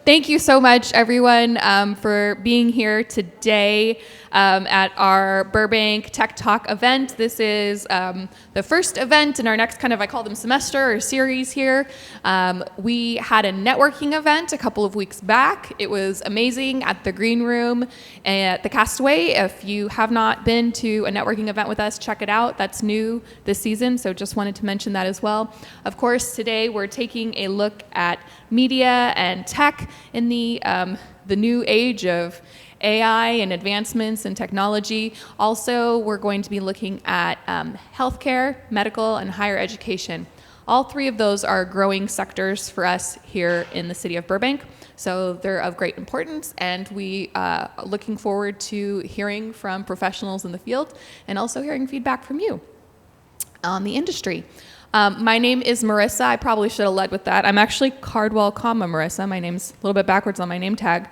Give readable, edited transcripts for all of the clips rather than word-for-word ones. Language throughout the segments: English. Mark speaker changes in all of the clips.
Speaker 1: thank you so much, everyone, for being here today at our Burbank Tech Talk event. This is the first event in our next kind of, I call them semester or series here. We had a networking event a couple of weeks back. It was amazing at the Green Room at the Castaway. If you have not been to a networking event with us, check it out. That's new this season, so just wanted to mention that as well. Of course, today we're taking a look at media and tech in the new age of AI and advancements in technology. Also, we're going to be looking at healthcare, medical, and higher education. All three of those are growing sectors for us here in the city of Burbank, so they're of great importance, and we are looking forward to hearing from professionals in the field and also hearing feedback from you on the industry. My name is Marissa. I probably should have led with that. I'm actually Cardwell, Marissa. My name's a little bit backwards on my name tag.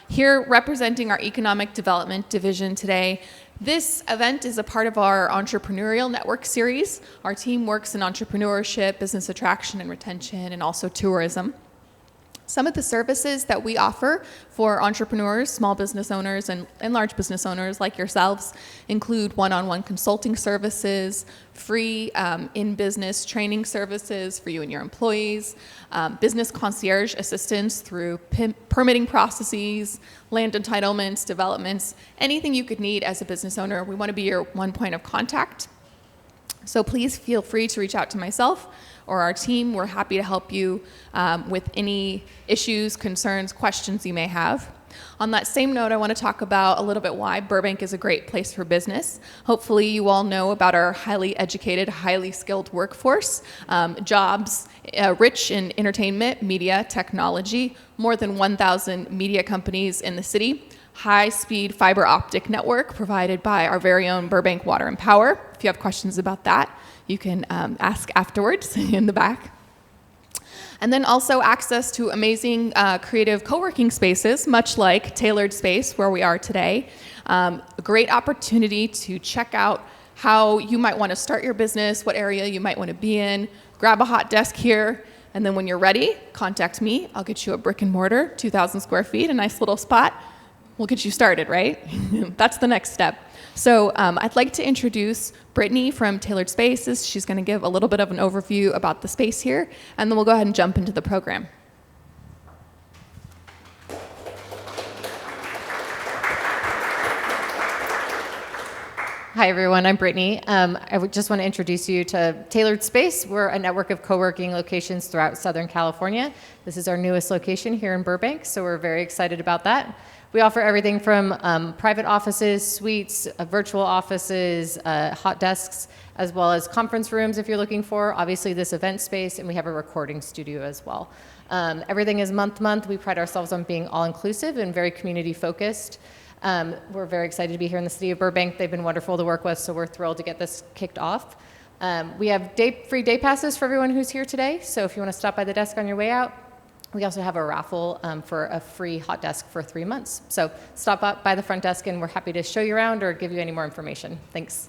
Speaker 1: Here representing our Economic Development Division today. This event is a part of our Entrepreneurial Network series. Our team works in entrepreneurship, business attraction and retention, and also tourism. Some of the services that we offer for entrepreneurs, small business owners, and large business owners like yourselves include one-on-one consulting services, free in-business training services for you and your employees, business concierge assistance through permitting processes, land entitlements, developments, anything you could need as a business owner. We want to be your one point of contact. So please feel free to reach out to myself or our team. We're happy to help you with any issues, concerns, questions you may have. On that same note, I want to talk about a little bit why Burbank is a great place for business. Hopefully you all know about our highly educated, highly skilled workforce, jobs rich in entertainment, media, technology, more than 1,000 media companies in the city, high-speed fiber optic network provided by our very own Burbank Water and Power. If you have questions about that, you can ask afterwards in the back. And then also access to amazing creative co-working spaces, much like Tailored Space, where we are today. A great opportunity to check out how you might want to start your business, what area you might want to be in, grab a hot desk here, and then when you're ready, contact me. I'll get you a brick and mortar, 2,000 square feet, a nice little spot. We'll get you started, right? That's the next step. So I'd like to introduce Brittany from TailoredSpaces. She's going to give a little bit of an overview about the space here, and then we'll go ahead and jump into the program.
Speaker 2: Hi, everyone. I'm Brittany. I just want to introduce you to Tailored Space. We're a network of co-working locations throughout Southern California. This is our newest location here in Burbank, so we're very excited about that. We offer everything from private offices, suites, virtual offices, hot desks, as well as conference rooms if you're looking for, obviously this event space, and we have a recording studio as well. Everything is month-to-month. We pride ourselves on being all-inclusive and very community-focused. We're very excited to be here in the city of Burbank. They've been wonderful to work with, so we're thrilled to get this kicked off. We have free day passes for everyone who's here today, so if you want to stop by the desk on your way out. We also have a raffle for a free hot desk for 3 months. So stop up by the front desk and we're happy to show you around or give you any more information. Thanks.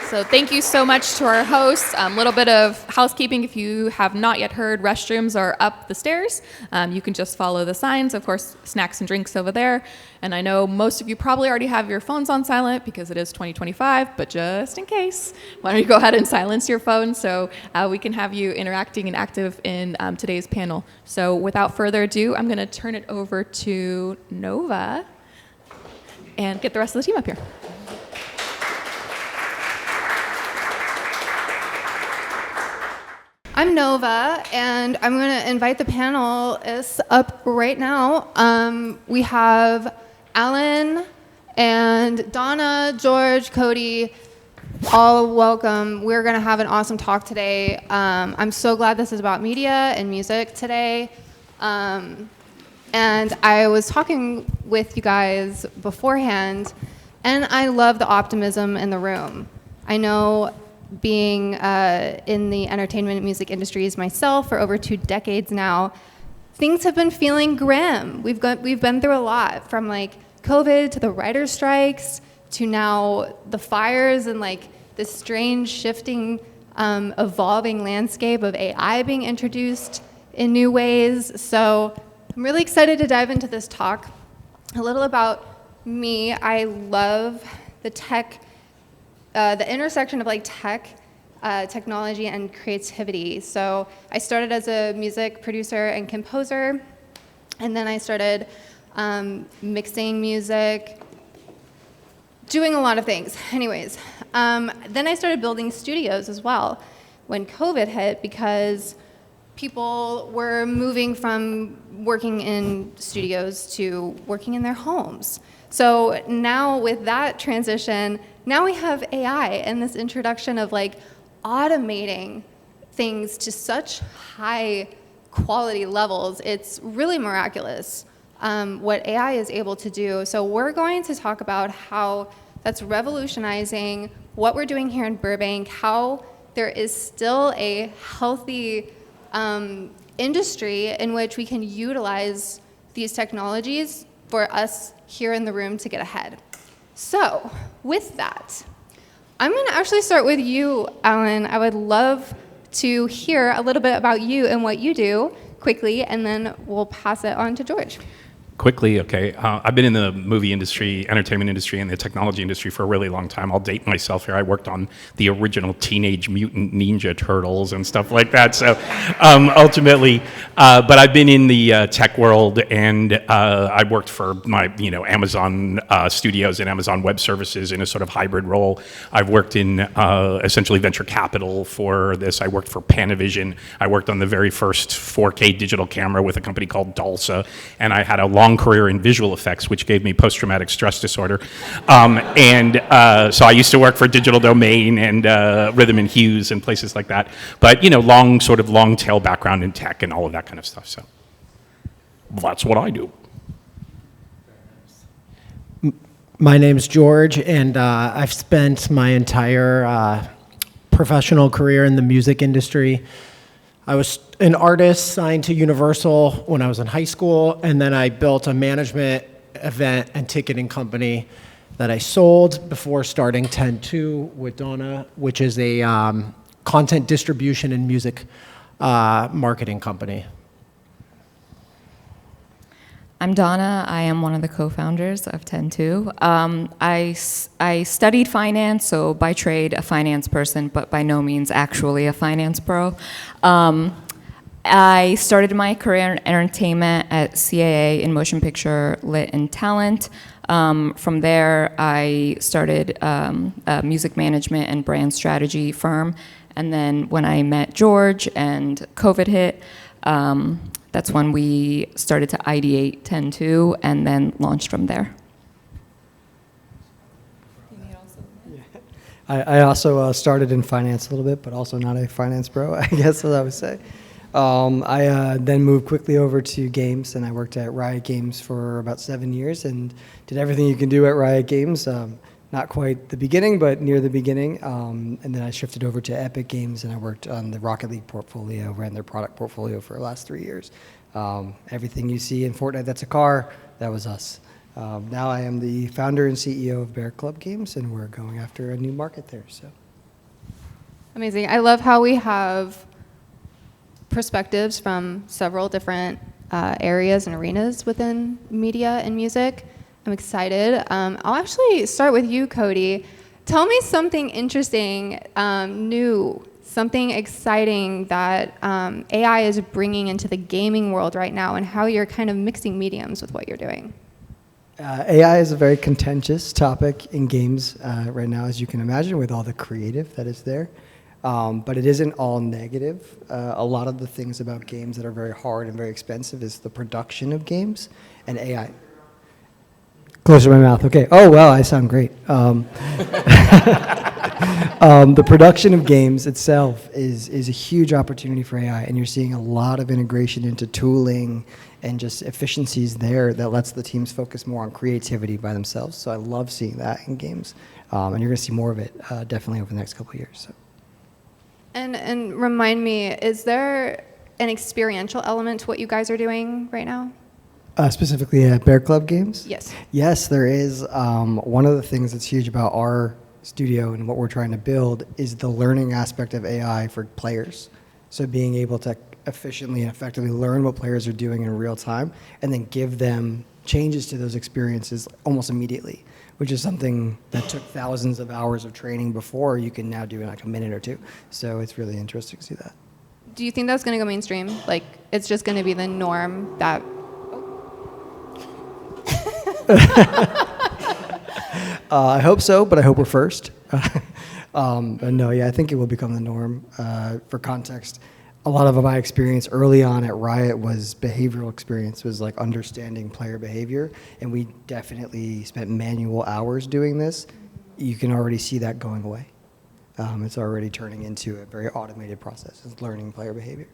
Speaker 1: So thank you so much to our hosts. A little bit of housekeeping. If you have not yet heard, restrooms are up the stairs. You can just follow the signs. Of course, snacks and drinks over there. And I know most of you probably already have your phones on silent because it is 2025, but just in case, why don't you go ahead and silence your phone so we can have you interacting and active in today's panel. So without further ado, I'm going to turn it over to Nova and get the rest of the team up here.
Speaker 3: I'm Nova, and I'm going to invite the panelists up right now. We have Alan and Donna, George, Cody, all welcome. We're going to have an awesome talk today. I'm so glad this is about media and music today. And I was talking with you guys beforehand, and I love the optimism in the room. I know being in the entertainment and music industries myself for over 2 decades now, things have been feeling grim. We've been through a lot, from like COVID to the writer's strikes to now the fires and like this strange shifting, evolving landscape of AI being introduced in new ways. So I'm really excited to dive into this talk. A little about me. I love the the intersection of like tech, technology, and creativity. So I started as a music producer and composer, and then I started mixing music, doing a lot of things. Anyways, then I started building studios as well when COVID hit, because people were moving from working in studios to working in their homes. So now with that transition, now we have AI and this introduction of like automating things to such high quality levels. It's really miraculous what AI is able to do. So we're going to talk about how that's revolutionizing what we're doing here in Burbank, how there is still a healthy industry in which we can utilize these technologies for us here in the room to get ahead. So with that, I'm going to actually start with you, Alan. I would love to hear a little bit about you and what you do quickly, and then we'll pass it on to George.
Speaker 4: Quickly, okay. I've been in the movie industry, entertainment industry, and the technology industry for a really long time. I'll date myself here. I worked on the original Teenage Mutant Ninja Turtles and stuff like that. So ultimately, but I've been in the tech world, and I worked for my, Amazon Studios and Amazon Web Services in a sort of hybrid role. I've worked in essentially venture capital for this. I worked for Panavision. I worked on the very first 4K digital camera with a company called Dalsa, and I had a long career in visual effects, which gave me post-traumatic stress disorder. So I used to work for Digital Domain and Rhythm and Hues and places like that. But, long tail background in tech and all of that kind of stuff. So that's what I do.
Speaker 5: My name's George, and I've spent my entire professional career in the music industry. I was an artist signed to Universal when I was in high school, and then I built a management, event, and ticketing company that I sold before starting 10-2 with Donna, which is a content distribution and music marketing company.
Speaker 6: I'm Donna. I am one of the co-founders of 10-2. I studied finance, so by trade a finance person, but by no means actually a finance pro. I started my career in entertainment at CAA in motion picture, lit, and talent. From there, I started a music management and brand strategy firm. And then when I met George and COVID hit, that's when we started to ideate 10-2 and then launched from there.
Speaker 7: I also started in finance a little bit, but also not a finance bro, I guess what I would say. I then moved quickly over to games, and I worked at Riot Games for about 7 years and did everything you can do at Riot Games. Not quite the beginning, but near the beginning. And then I shifted over to Epic Games, and I worked on the Rocket League portfolio, ran their product portfolio for the last 3 years. Everything you see in Fortnite that's a car, that was us. Now I am the founder and CEO of BearClub Games, and we're going after a new market there. So,
Speaker 3: Amazing. I love how we have perspectives from several different areas and arenas within media and music. I'm excited. I'll actually start with you, Cody. Tell me something interesting, new, something exciting that AI is bringing into the gaming world right now, and how you're kind of mixing mediums with what you're doing.
Speaker 7: AI is a very contentious topic in games right now, as you can imagine, with all the creative that is there. But it isn't all negative. A lot of the things about games that are very hard and very expensive is the production of games, and AI. Closer to my mouth, okay. Oh, well, I sound great. The production of games itself is a huge opportunity for AI, and you're seeing a lot of integration into tooling and just efficiencies there that lets the teams focus more on creativity by themselves. So I love seeing that in games, and you're going to see more of it definitely over the next couple of years. So.
Speaker 3: And remind me, is there an experiential element to what you guys are doing right now?
Speaker 7: Specifically at BearClub Games?
Speaker 3: Yes.
Speaker 7: Yes, there is. One of the things that's huge about our studio and what we're trying to build is the learning aspect of AI for players. So being able to efficiently and effectively learn what players are doing in real time and then give them changes to those experiences almost immediately, which is something that took thousands of hours of training before, you can now do in like a minute or two. So it's really interesting to see that.
Speaker 3: Do you think that's going to go mainstream? Like, it's just going to be the norm that...
Speaker 7: I hope so, but I hope we're first. But no, yeah, I think it will become the norm. For context, a lot of my experience early on at Riot was behavioral experience, was like understanding player behavior, and we definitely spent manual hours doing this. You can already see that going away. It's already turning into a very automated process. It's learning player behavior.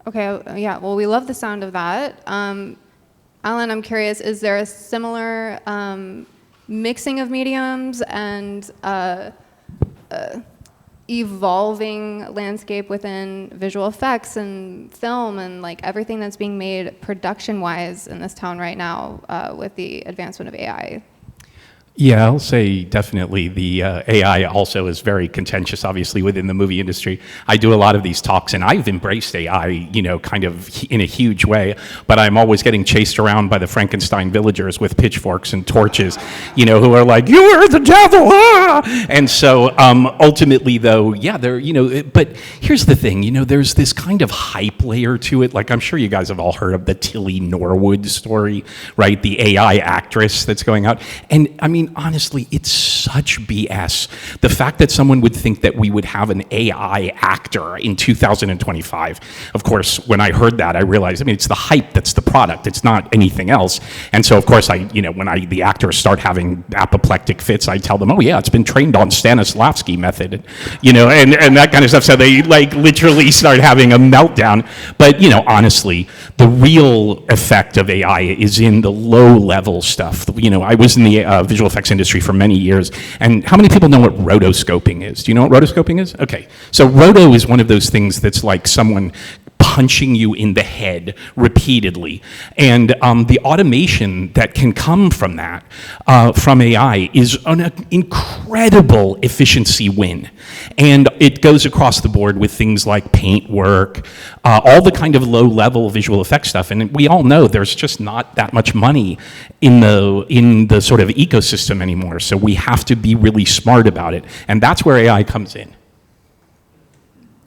Speaker 3: Okay, yeah, well, we love the sound of that. Alan, I'm curious, is there a similar mixing of mediums and evolving landscape within visual effects and film and like everything that's being made production-wise in this town right now with the advancement of AI?
Speaker 4: Yeah, I'll say definitely the AI also is very contentious, obviously, within the movie industry. I do a lot of these talks, and I've embraced AI, you know, kind of in a huge way, but I'm always getting chased around by the Frankenstein villagers with pitchforks and torches, you know, who are like, "You are the devil!" Ah! And so ultimately, though, yeah, there, you know, but here's the thing, you know, there's this kind of hype layer to it. Like, I'm sure you guys have all heard of the Tilly Norwood story, right? The AI actress that's going out. And I mean, honestly, it's such BS. The fact that someone would think that we would have an AI actor in 2025. Of course, when I heard that, I realized, I mean, it's the hype that's the product. It's not anything else. And so, of course, you know, when the actors start having apoplectic fits, I tell them, oh yeah, it's been trained on Lasky method, you know, and that kind of stuff. So they like literally start having a meltdown. But, you know, honestly, the real effect of AI is in the low level stuff. You know, I was in the visual effects industry for many years, and how many people know what rotoscoping is? Do you know what rotoscoping is? Okay, so roto is one of those things that's like someone punching you in the head repeatedly, and the automation that can come from that, from AI, is an incredible efficiency win, and it goes across the board with things like paint work, all the kind of low-level visual effects stuff, and we all know there's just not that much money in the sort of ecosystem anymore, so we have to be really smart about it, and that's where AI comes in.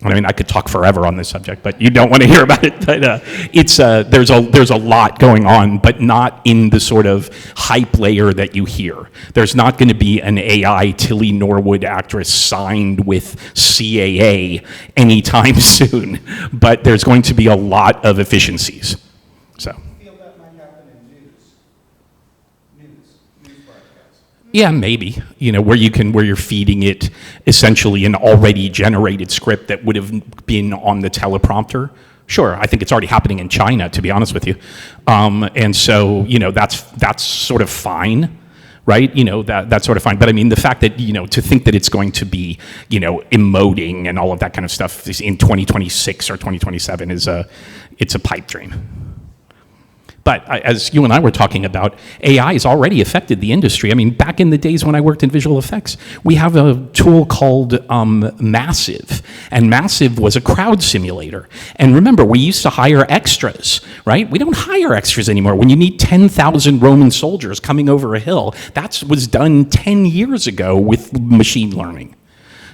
Speaker 4: I mean, I could talk forever on this subject, but you don't want to hear about it. But there's a lot going on, but not in the sort of hype layer that you hear. There's not going to be an AI Tilly Norwood actress signed with CAA anytime soon, but there's going to be a lot of efficiencies. So. Yeah, maybe, you know, where you're feeding it essentially an already generated script that would have been on the teleprompter. Sure, I think it's already happening in China, to be honest with you. And so, you know, that's sort of fine, right? You know, that's sort of fine. But I mean, the fact that, you know, to think that it's going to be, you know, emoting and all of that kind of stuff in 2026 or 2027 it's a pipe dream. But as you and I were talking about, AI has already affected the industry. I mean, back in the days when I worked in visual effects, we have a tool called Massive, and Massive was a crowd simulator. And remember, we used to hire extras, right? We don't hire extras anymore. When you need 10,000 Roman soldiers coming over a hill, that was done 10 years ago with machine learning.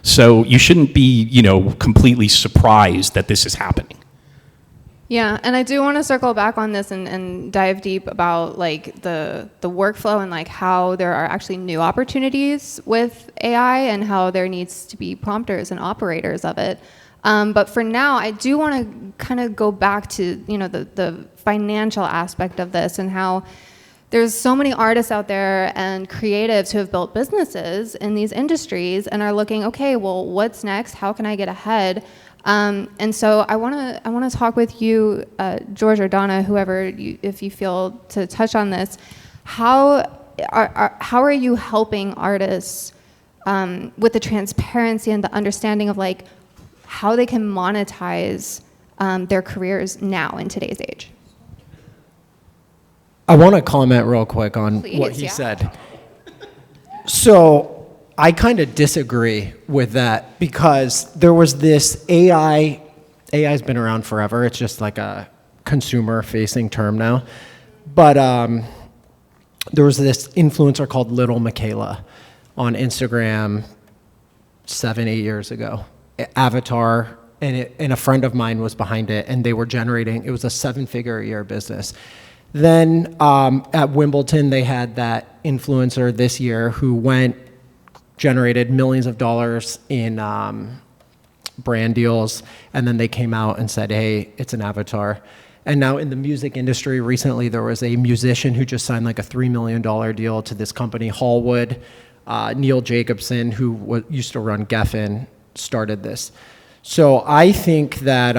Speaker 4: So you shouldn't be, you know, completely surprised that this is happening.
Speaker 3: Yeah, and I do want to circle back on this and dive deep about like the workflow and like how there are actually new opportunities with AI and how there needs to be prompters and operators of it. But for now, I do want to kind of go back to, you know, the financial aspect of this and how there's so many artists out there and creatives who have built businesses in these industries and are looking, okay, well, what's next? How can I get ahead? And so I want to talk with you, George or Donna, whoever, if you feel to touch on this. How are you helping artists with the transparency and the understanding of like how they can monetize their careers now in today's age?
Speaker 5: I want to comment real quick on what he said. So I kind of disagree with that because there was this AI AI's been around forever. It's just like a consumer-facing term now. But there was this influencer called Little Michaela on Instagram 7-8 years ago. Avatar, and a friend of mine was behind it, and they were generating, it was a 7-figure-a-year business. Then at Wimbledon, they had that influencer this year who generated millions of dollars in brand deals, and then they came out and said, hey, it's an avatar. And now in the music industry, recently there was a musician who just signed like a $3 million deal to this company, Hallwood. Neil Jacobson, who used to run Geffen, started this. So I think that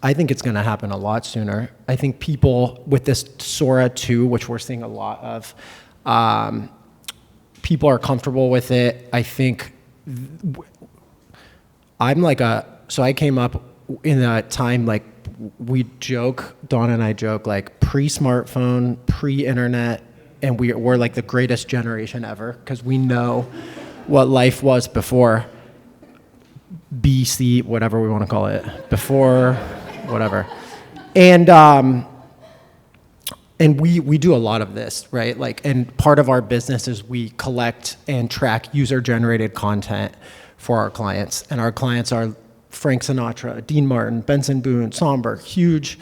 Speaker 5: I think it's going to happen a lot sooner. I think people with this Sora 2, which we're seeing a lot of, people are comfortable with it. I think so I came up in a time like we joke, Donna and I joke, like pre-smartphone, pre-internet, and we're like the greatest generation ever because we know what life was before BC, whatever we want to call it, before whatever. And we do a lot of this, right? Like, and part of our business is we collect and track user-generated content for our clients. And our clients are Frank Sinatra, Dean Martin, Benson Boone, Somberg, huge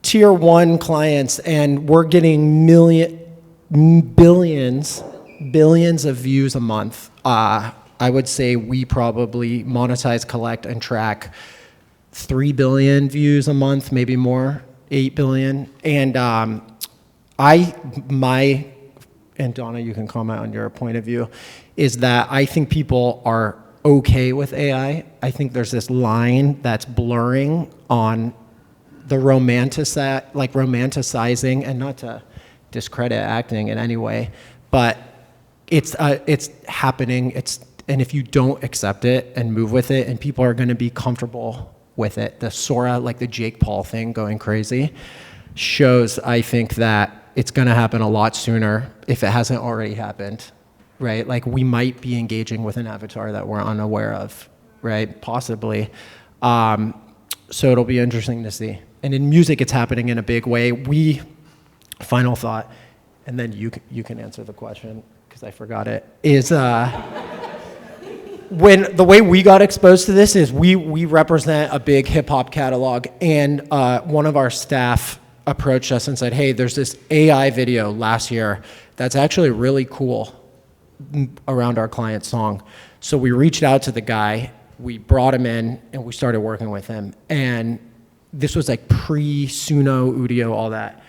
Speaker 5: tier 1 clients, and we're getting billions of views a month. I would say we probably monetize, collect, and track 3 billion views a month, maybe more, 8 billion. And and Donna, you can comment on your point of view, is that I think people are okay with AI. I think there's this line that's blurring on the romanticizing, and not to discredit acting in any way, but it's happening. And if you don't accept it and move with it, and people are going to be comfortable with it, the Sora, like the Jake Paul thing going crazy, shows, I think, that it's going to happen a lot sooner if it hasn't already happened, right? Like we might be engaging with an avatar that we're unaware of, right? Possibly. So it'll be interesting to see. And in music, it's happening in a big way. Final thought, and then you can answer the question because I forgot it, is when the way we got exposed to this is we represent a big hip hop catalog, and one of our staff approached us and said, hey, there's this AI video last year that's actually really cool around our client's song. So we reached out to the guy, we brought him in, and we started working with him. And this was like pre-Suno, Udio, all that.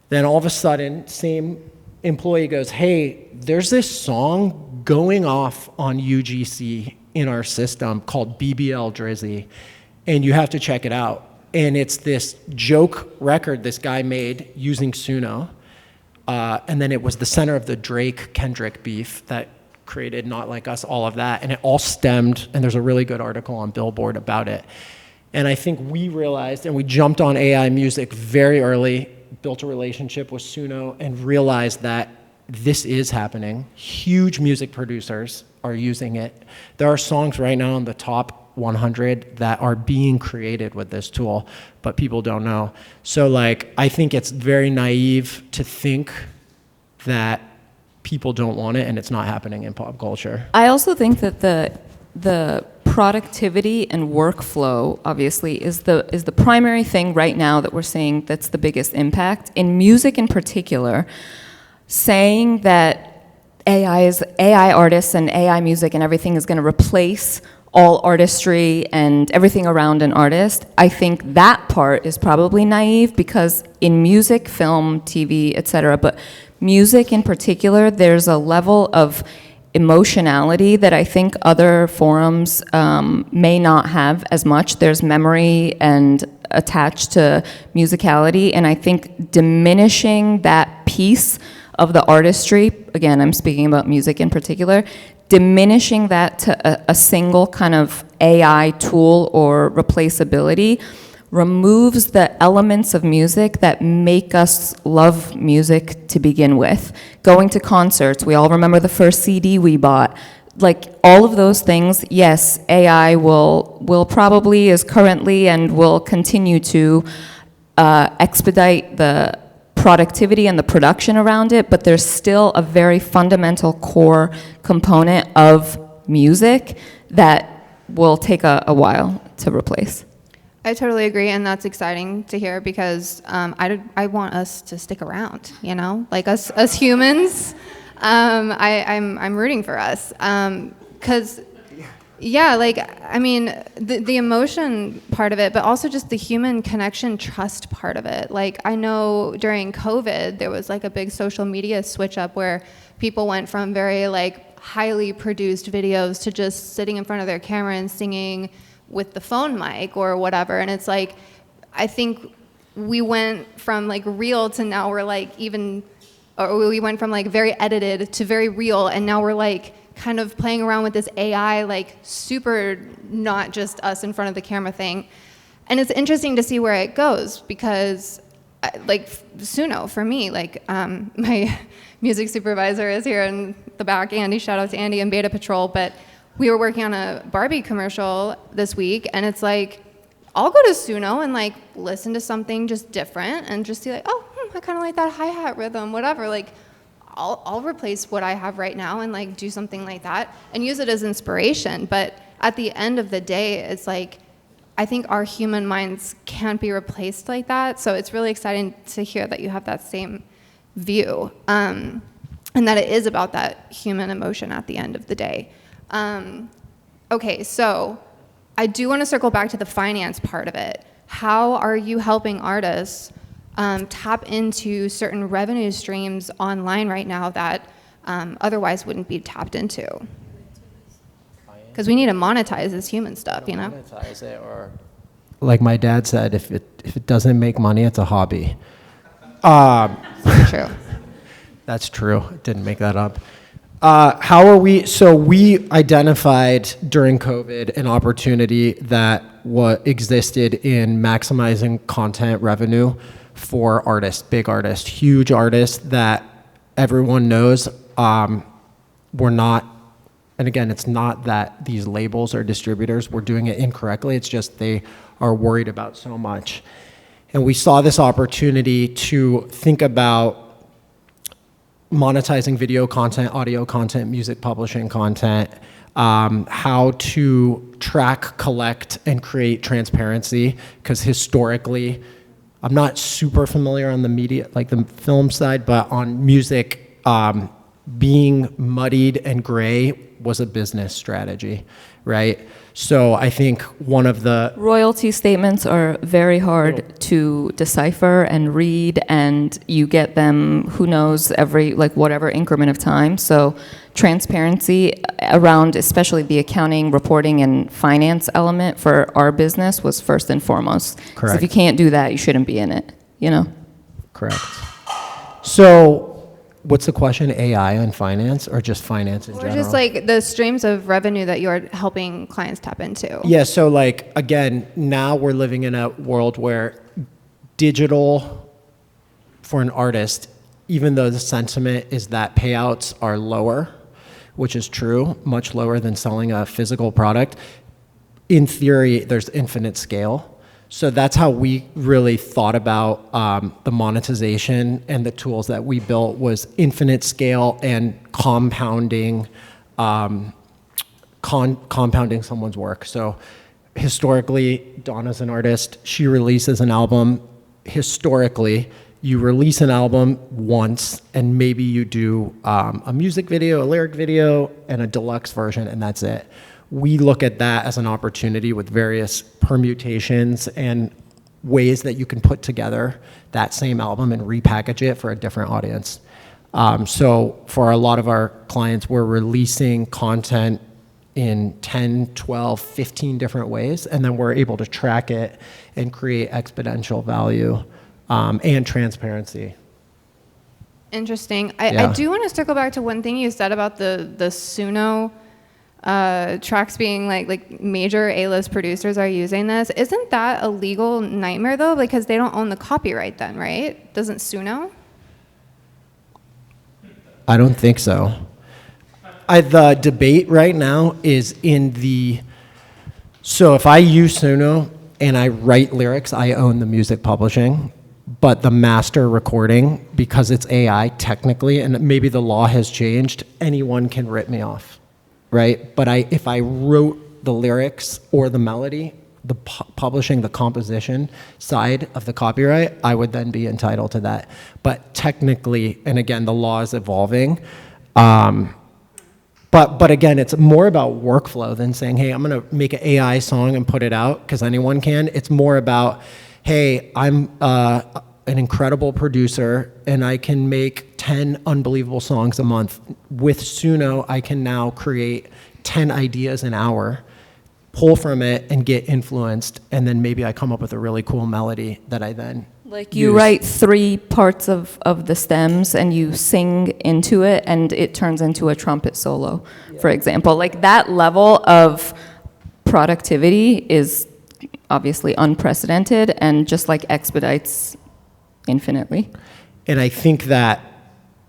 Speaker 5: Then all of a sudden, same employee goes, hey, there's this song going off on UGC in our system called BBL Drizzy, and you have to check it out. And it's this joke record this guy made using Suno. And then it was the center of the Drake-Kendrick beef that created Not Like Us, all of that. And it all stemmed, and there's a really good article on Billboard about it. And I think we realized, and we jumped on AI music very early, built a relationship with Suno, and realized that this is happening. Huge music producers are using it. There are songs right now in the top 100 that are being created with this tool, but people don't know. So like, I think it's very naive to think that people don't want it and it's not happening in pop culture.
Speaker 6: I also think that the productivity and workflow obviously is the primary thing right now that we're seeing that's the biggest impact. In music in particular, saying that AI artists and AI music and everything is going to replace all artistry and everything around an artist, I think that part is probably naive, because in music, film, TV, etc., but music in particular, there's a level of emotionality that I think other forums may not have as much. There's memory and attached to musicality, and I think diminishing that piece of the artistry, again, I'm speaking about music in particular, diminishing that to a single kind of AI tool or replaceability removes the elements of music that make us love music to begin with. Going to concerts, we all remember the first CD we bought. like all of those things, yes, AI will probably, is currently, and will continue to expedite the productivity and the production around it, but there's still a very fundamental core component of music that will take a while to replace.
Speaker 3: I totally agree, and that's exciting to hear because I want us to stick around. You know, like us humans. I'm rooting for us because, yeah, like I mean the emotion part of it, but also just the human connection, trust part of it. Like I know during COVID there was like a big social media switch up where people went from very like highly produced videos to just sitting in front of their camera and singing with the phone mic or whatever. And it's like, I think we went from like real to now we're like or we went from like very edited to very real. And now we're like kind of playing around with this AI, like super not just us in front of the camera thing. And it's interesting to see where it goes because like Suno for me, like my music supervisor is here in the back, Andy, shout out to Andy and Beta Patrol, but we were working on a Barbie commercial this week, and it's like, I'll go to Suno and like listen to something just different and just see like, oh, I kind of like that hi-hat rhythm, whatever. Like, I'll replace what I have right now and like do something like that and use it as inspiration. But at the end of the day, it's like, I think our human minds can't be replaced like that. So it's really exciting to hear that you have that same view, and that it is about that human emotion at the end of the day. Okay, so I do want to circle back to the finance part of it. How are you helping artists tap into certain revenue streams online right now that otherwise wouldn't be tapped into? Because we need to monetize this human stuff, you know?
Speaker 5: Monetize it, or like my dad said, if it doesn't make money, it's a hobby.
Speaker 3: True.
Speaker 5: That's true. Didn't make that up. How are we? So we identified during COVID an opportunity that existed in maximizing content revenue for artists, big artists, huge artists that everyone knows. We're not, and again, it's not that these labels or distributors were doing it incorrectly. It's just they are worried about so much. And we saw this opportunity to think about monetizing video content, audio content, music publishing content, how to track, collect, and create transparency. Because historically, I'm not super familiar on the media, like the film side, but on music, being muddied and gray was a business strategy, right? So I think one of the
Speaker 6: royalty statements are very hard to decipher and read, and you get them, who knows, every like whatever increment of time. So transparency around especially the accounting, reporting, and finance element for our business was first and foremost. 'Cause
Speaker 5: Correct.
Speaker 6: if you can't do that, you shouldn't be in it, you know?
Speaker 5: Correct. So what's the question? AI on finance or just finance in
Speaker 3: Or
Speaker 5: general?
Speaker 3: just like the streams of revenue that you're helping clients tap into.
Speaker 5: Yeah, so like, again, now we're living in a world where digital for an artist, even though the sentiment is that payouts are lower, which is true, much lower than selling a physical product, in theory, there's infinite scale. So that's how we really thought about the monetization, and the tools that we built was infinite scale and compounding, compounding someone's work. So historically, Donna's an artist. She releases an album. Historically, you release an album once, and maybe you do a music video, a lyric video, and a deluxe version, and that's it. We look at that as an opportunity with various permutations and ways that you can put together that same album and repackage it for a different audience. So for a lot of our clients, we're releasing content in 10, 12, 15 different ways, and then we're able to track it and create exponential value and transparency.
Speaker 3: Interesting.
Speaker 5: Yeah.
Speaker 3: I do want to circle back to one thing you said about the Suno tracks being like major A-list producers are using this. Isn't that a legal nightmare though? Because they don't own the copyright then, right? Doesn't Suno?
Speaker 5: I don't think so. the debate right now is in the, so if I use Suno and I write lyrics, I own the music publishing, but the master recording, because it's AI technically, and maybe the law has changed, anyone can rip me off, right? But if I wrote the lyrics or the melody, the publishing, the composition side of the copyright, I would then be entitled to that. But technically, and again, the law is evolving, but again, it's more about workflow than saying, hey, I'm gonna make an AI song and put it out, because anyone can. It's more about, hey, I'm an incredible producer and I can make 10 unbelievable songs a month. With Suno, I can now create 10 ideas an hour, pull from it and get influenced, and then maybe I come up with a really cool melody that I then
Speaker 6: Like you
Speaker 5: use.
Speaker 6: write 3 parts of the stems and you sing into it and it turns into a trumpet solo, for example. Like that level of productivity is obviously unprecedented and just like expedites infinitely.
Speaker 5: And I think that,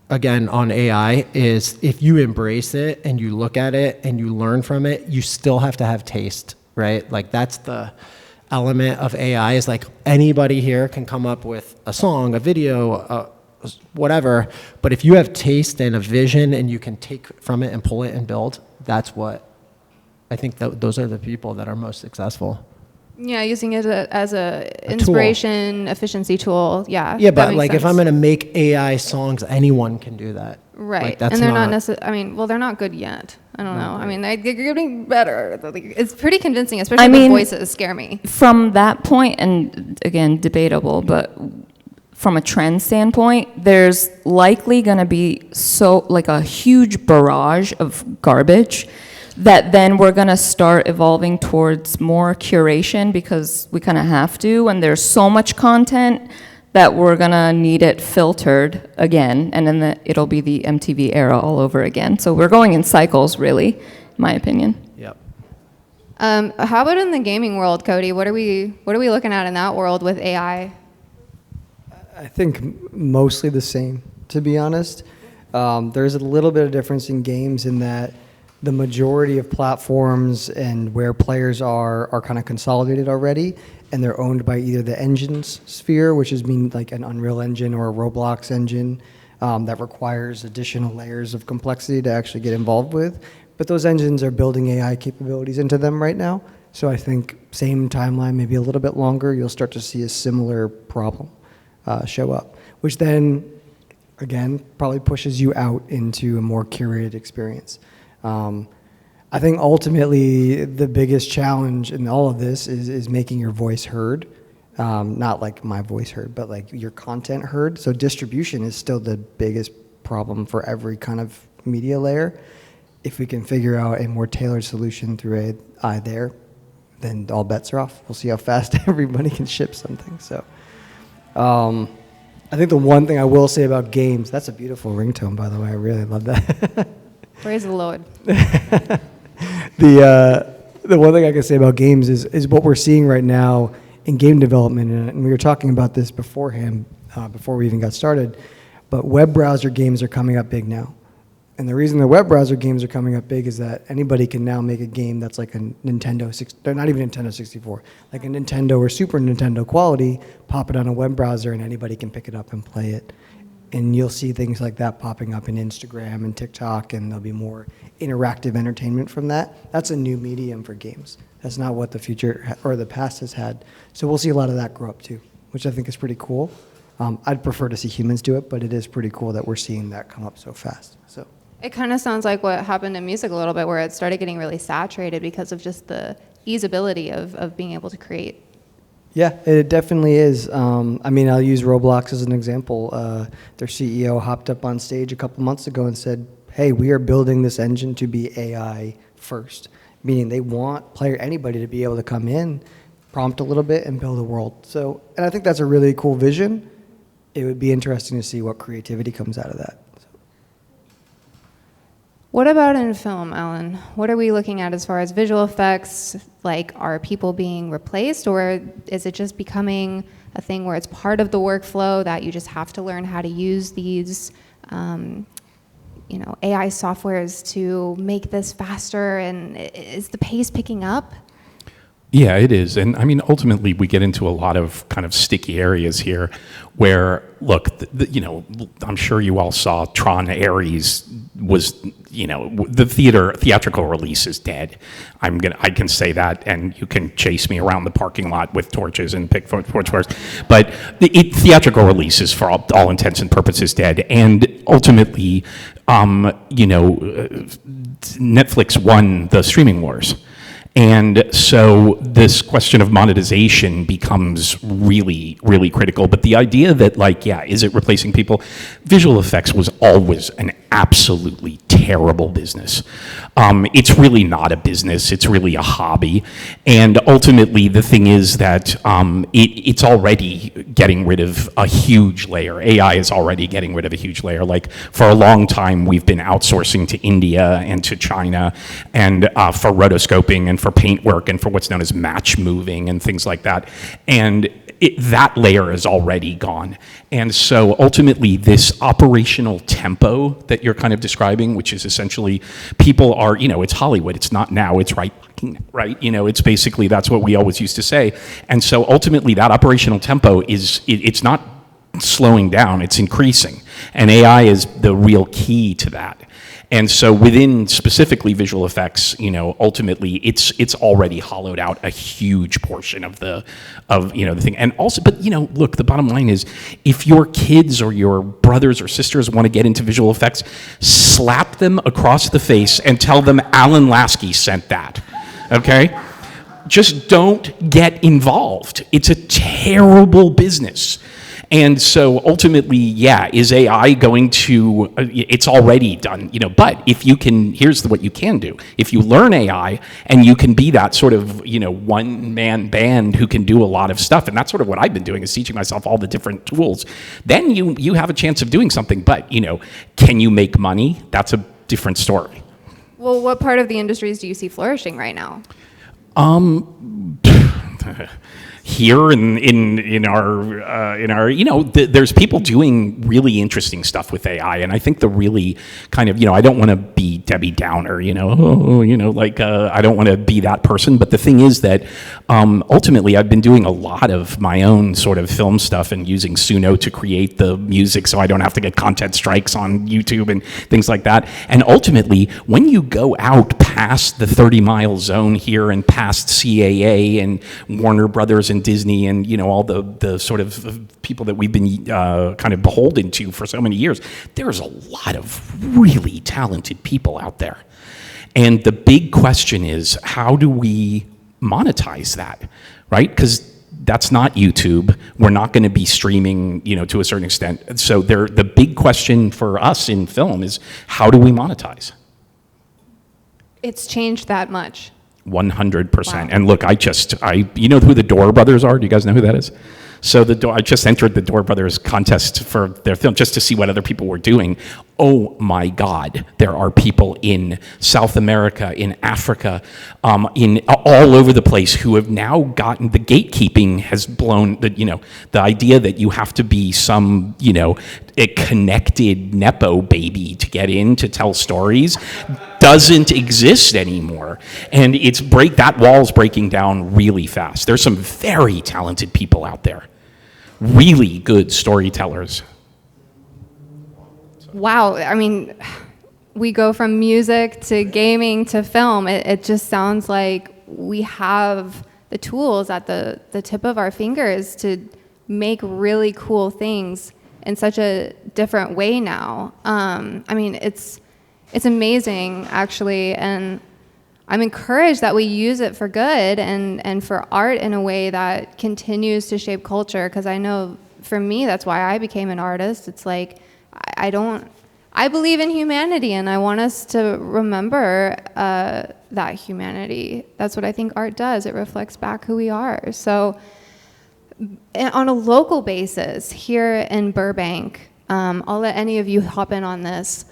Speaker 5: again, on AI is if you embrace it and you look at it and you learn from it, you still have to have taste, right? Like that's the element of AI, is like anybody here can come up with a song, a video, whatever, but if you have taste and a vision and you can take from it and pull it and build, that's what I think those are the people that are most successful.
Speaker 3: Yeah, using it as a
Speaker 5: tool.
Speaker 3: inspiration, efficiency tool. Yeah.
Speaker 5: Yeah,
Speaker 3: that
Speaker 5: but
Speaker 3: makes
Speaker 5: like if
Speaker 3: sense.
Speaker 5: I'm going to make AI songs, anyone can do that.
Speaker 3: Right.
Speaker 5: Like, that's
Speaker 3: and they're not necessarily, I mean, well, they're not good yet. I don't know. I mean, they're getting better. It's pretty convincing, especially the voices scare me.
Speaker 6: From that point, and again, debatable, but from a trend standpoint, there's likely going to be like a huge barrage of garbage that then we're going to start evolving towards more curation because we kind of have to, and there's so much content that we're going to need it filtered again, and then it'll be the MTV era all over again. So we're going in cycles, really, in my opinion.
Speaker 5: Yep.
Speaker 3: How about in the gaming world, Cody? What are we looking at in that world with AI?
Speaker 7: I think mostly the same, to be honest. There's a little bit of difference in games in that the majority of platforms and where players are kind of consolidated already, and they're owned by either the engines sphere, which is like an Unreal Engine or a Roblox engine that requires additional layers of complexity to actually get involved with. But those engines are building AI capabilities into them right now. So I think same timeline, maybe a little bit longer, you'll start to see a similar problem show up, which then, again, probably pushes you out into a more curated experience. I think ultimately the biggest challenge in all of this is making your voice heard. Not like my voice heard, but like your content heard. So distribution is still the biggest problem for every kind of media layer. If we can figure out a more tailored solution through AI there, then all bets are off. We'll see how fast everybody can ship something. So I think the one thing I will say about games, that's a beautiful ringtone, by the way. I really love that.
Speaker 3: Praise the Lord.
Speaker 7: The one thing I can say about games is what we're seeing right now in game development, and we were talking about this beforehand, before we even got started, but web browser games are coming up big now. And the reason the web browser games are coming up big is that anybody can now make a game that's like a they're not even Nintendo 64, like a Nintendo or Super Nintendo quality, pop it on a web browser and anybody can pick it up and play it. And you'll see things like that popping up in Instagram and TikTok, and there'll be more interactive entertainment from that. That's a new medium for games. That's not what the future or the past has had. So we'll see a lot of that grow up too, which I think is pretty cool. I'd prefer to see humans do it, but it is pretty cool that we're seeing that come up so fast. So
Speaker 3: It kind of sounds like what happened in music a little bit, where it started getting really saturated because of just the easeability of being able to create.
Speaker 7: yeah, it definitely is. I mean, I'll use Roblox as an example. Their CEO hopped up on stage a couple months ago and said, hey, we are building this engine to be AI first, meaning they want anybody to be able to come in, prompt a little bit, and build a world. So, and I think that's a really cool vision. It would be interesting to see what creativity comes out of that.
Speaker 3: What about in film, Alan? What are we looking at as far as visual effects? Like, are people being replaced, or is it just becoming a thing where it's part of the workflow that you just have to learn how to use these AI softwares to make this faster? And is the pace picking up?
Speaker 4: Yeah, it is. And I mean, ultimately, we get into a lot of kind of sticky areas here where, look, I'm sure you all saw Tron Ares was, the theatrical release is dead. I can say that, and you can chase me around the parking lot with torches and pick torches. But the theatrical release is, for all intents and purposes, dead. And ultimately, Netflix won the streaming wars. And so this question of monetization becomes really, really critical. But the idea that, is it replacing people? Visual effects was always an absolutely terrible business. It's really not a business, it's really a hobby. And ultimately, the thing is that it's already getting rid of a huge layer. AI is already getting rid of a huge layer. Like, for a long time, we've been outsourcing to India and to China, and for rotoscoping and for paint work and for what's known as match moving and things like that. And that layer is already gone. And so ultimately, this operational tempo that you're kind of describing, which is essentially people are, it's Hollywood, it's not now, it's right? It's basically, that's what we always used to say. And so ultimately, that operational tempo it's not slowing down, it's increasing. And AI is the real key to that. And so within specifically visual effects, ultimately it's already hollowed out a huge portion of the thing. And also, but look, the bottom line is, if your kids or your brothers or sisters want to get into visual effects, slap them across the face and tell them Alan Lasky sent that. Okay? Just don't get involved. It's a terrible business. And so ultimately, is AI going to, it's already done, but if you can, here's what you can do. If you learn AI and you can be that sort of, one-man band who can do a lot of stuff, and that's sort of what I've been doing, is teaching myself all the different tools, then you have a chance of doing something. But, can you make money? That's a different story.
Speaker 3: Well, what part of the industries do you see flourishing right now? Here in our there's people doing really interesting stuff with AI, and I think the really kind of, I don't want to be Debbie Downer, I don't want to be that person, but the thing is that ultimately I've been doing a lot of my own sort of film stuff and using Suno to create the music so I don't have to get content strikes on YouTube and things like that. And ultimately, when you go out past the 30-mile zone here and past CAA and Warner Brothers and Disney and all the sort of people that we've been kind of beholden to for so many years, there's a lot of really talented people out there. And the big question is, how do we monetize that, right? Because that's not YouTube. We're not going to be streaming, to a certain extent. So the big question for us in film is, how do we monetize? It's changed that much.
Speaker 4: 100%.
Speaker 3: Wow.
Speaker 4: And look, you know who the Door Brothers are? Do you guys know who that is? So I just entered the Door Brothers contest for their film just to see what other people were doing. Oh my God, there are people in South America, in Africa, in all over the place who have now gotten, the gatekeeping has blown, the idea that you have to be some, a connected Nepo baby to get in to tell stories doesn't exist anymore. And that wall's breaking down really fast. There's some very talented people out there. Really good storytellers.
Speaker 3: Wow, I mean, we go from music to gaming to film. It just sounds like we have the tools at the tip of our fingers to make really cool things in such a different way now. I mean, it's amazing, actually, and I'm encouraged that we use it for good and for art in a way that continues to shape culture, because I know for me, that's why I became an artist. It's like, I believe in humanity, and I want us to remember that humanity. That's what I think art does. It reflects back who we are. So on a local basis here in Burbank, I'll let any of you hop in on this.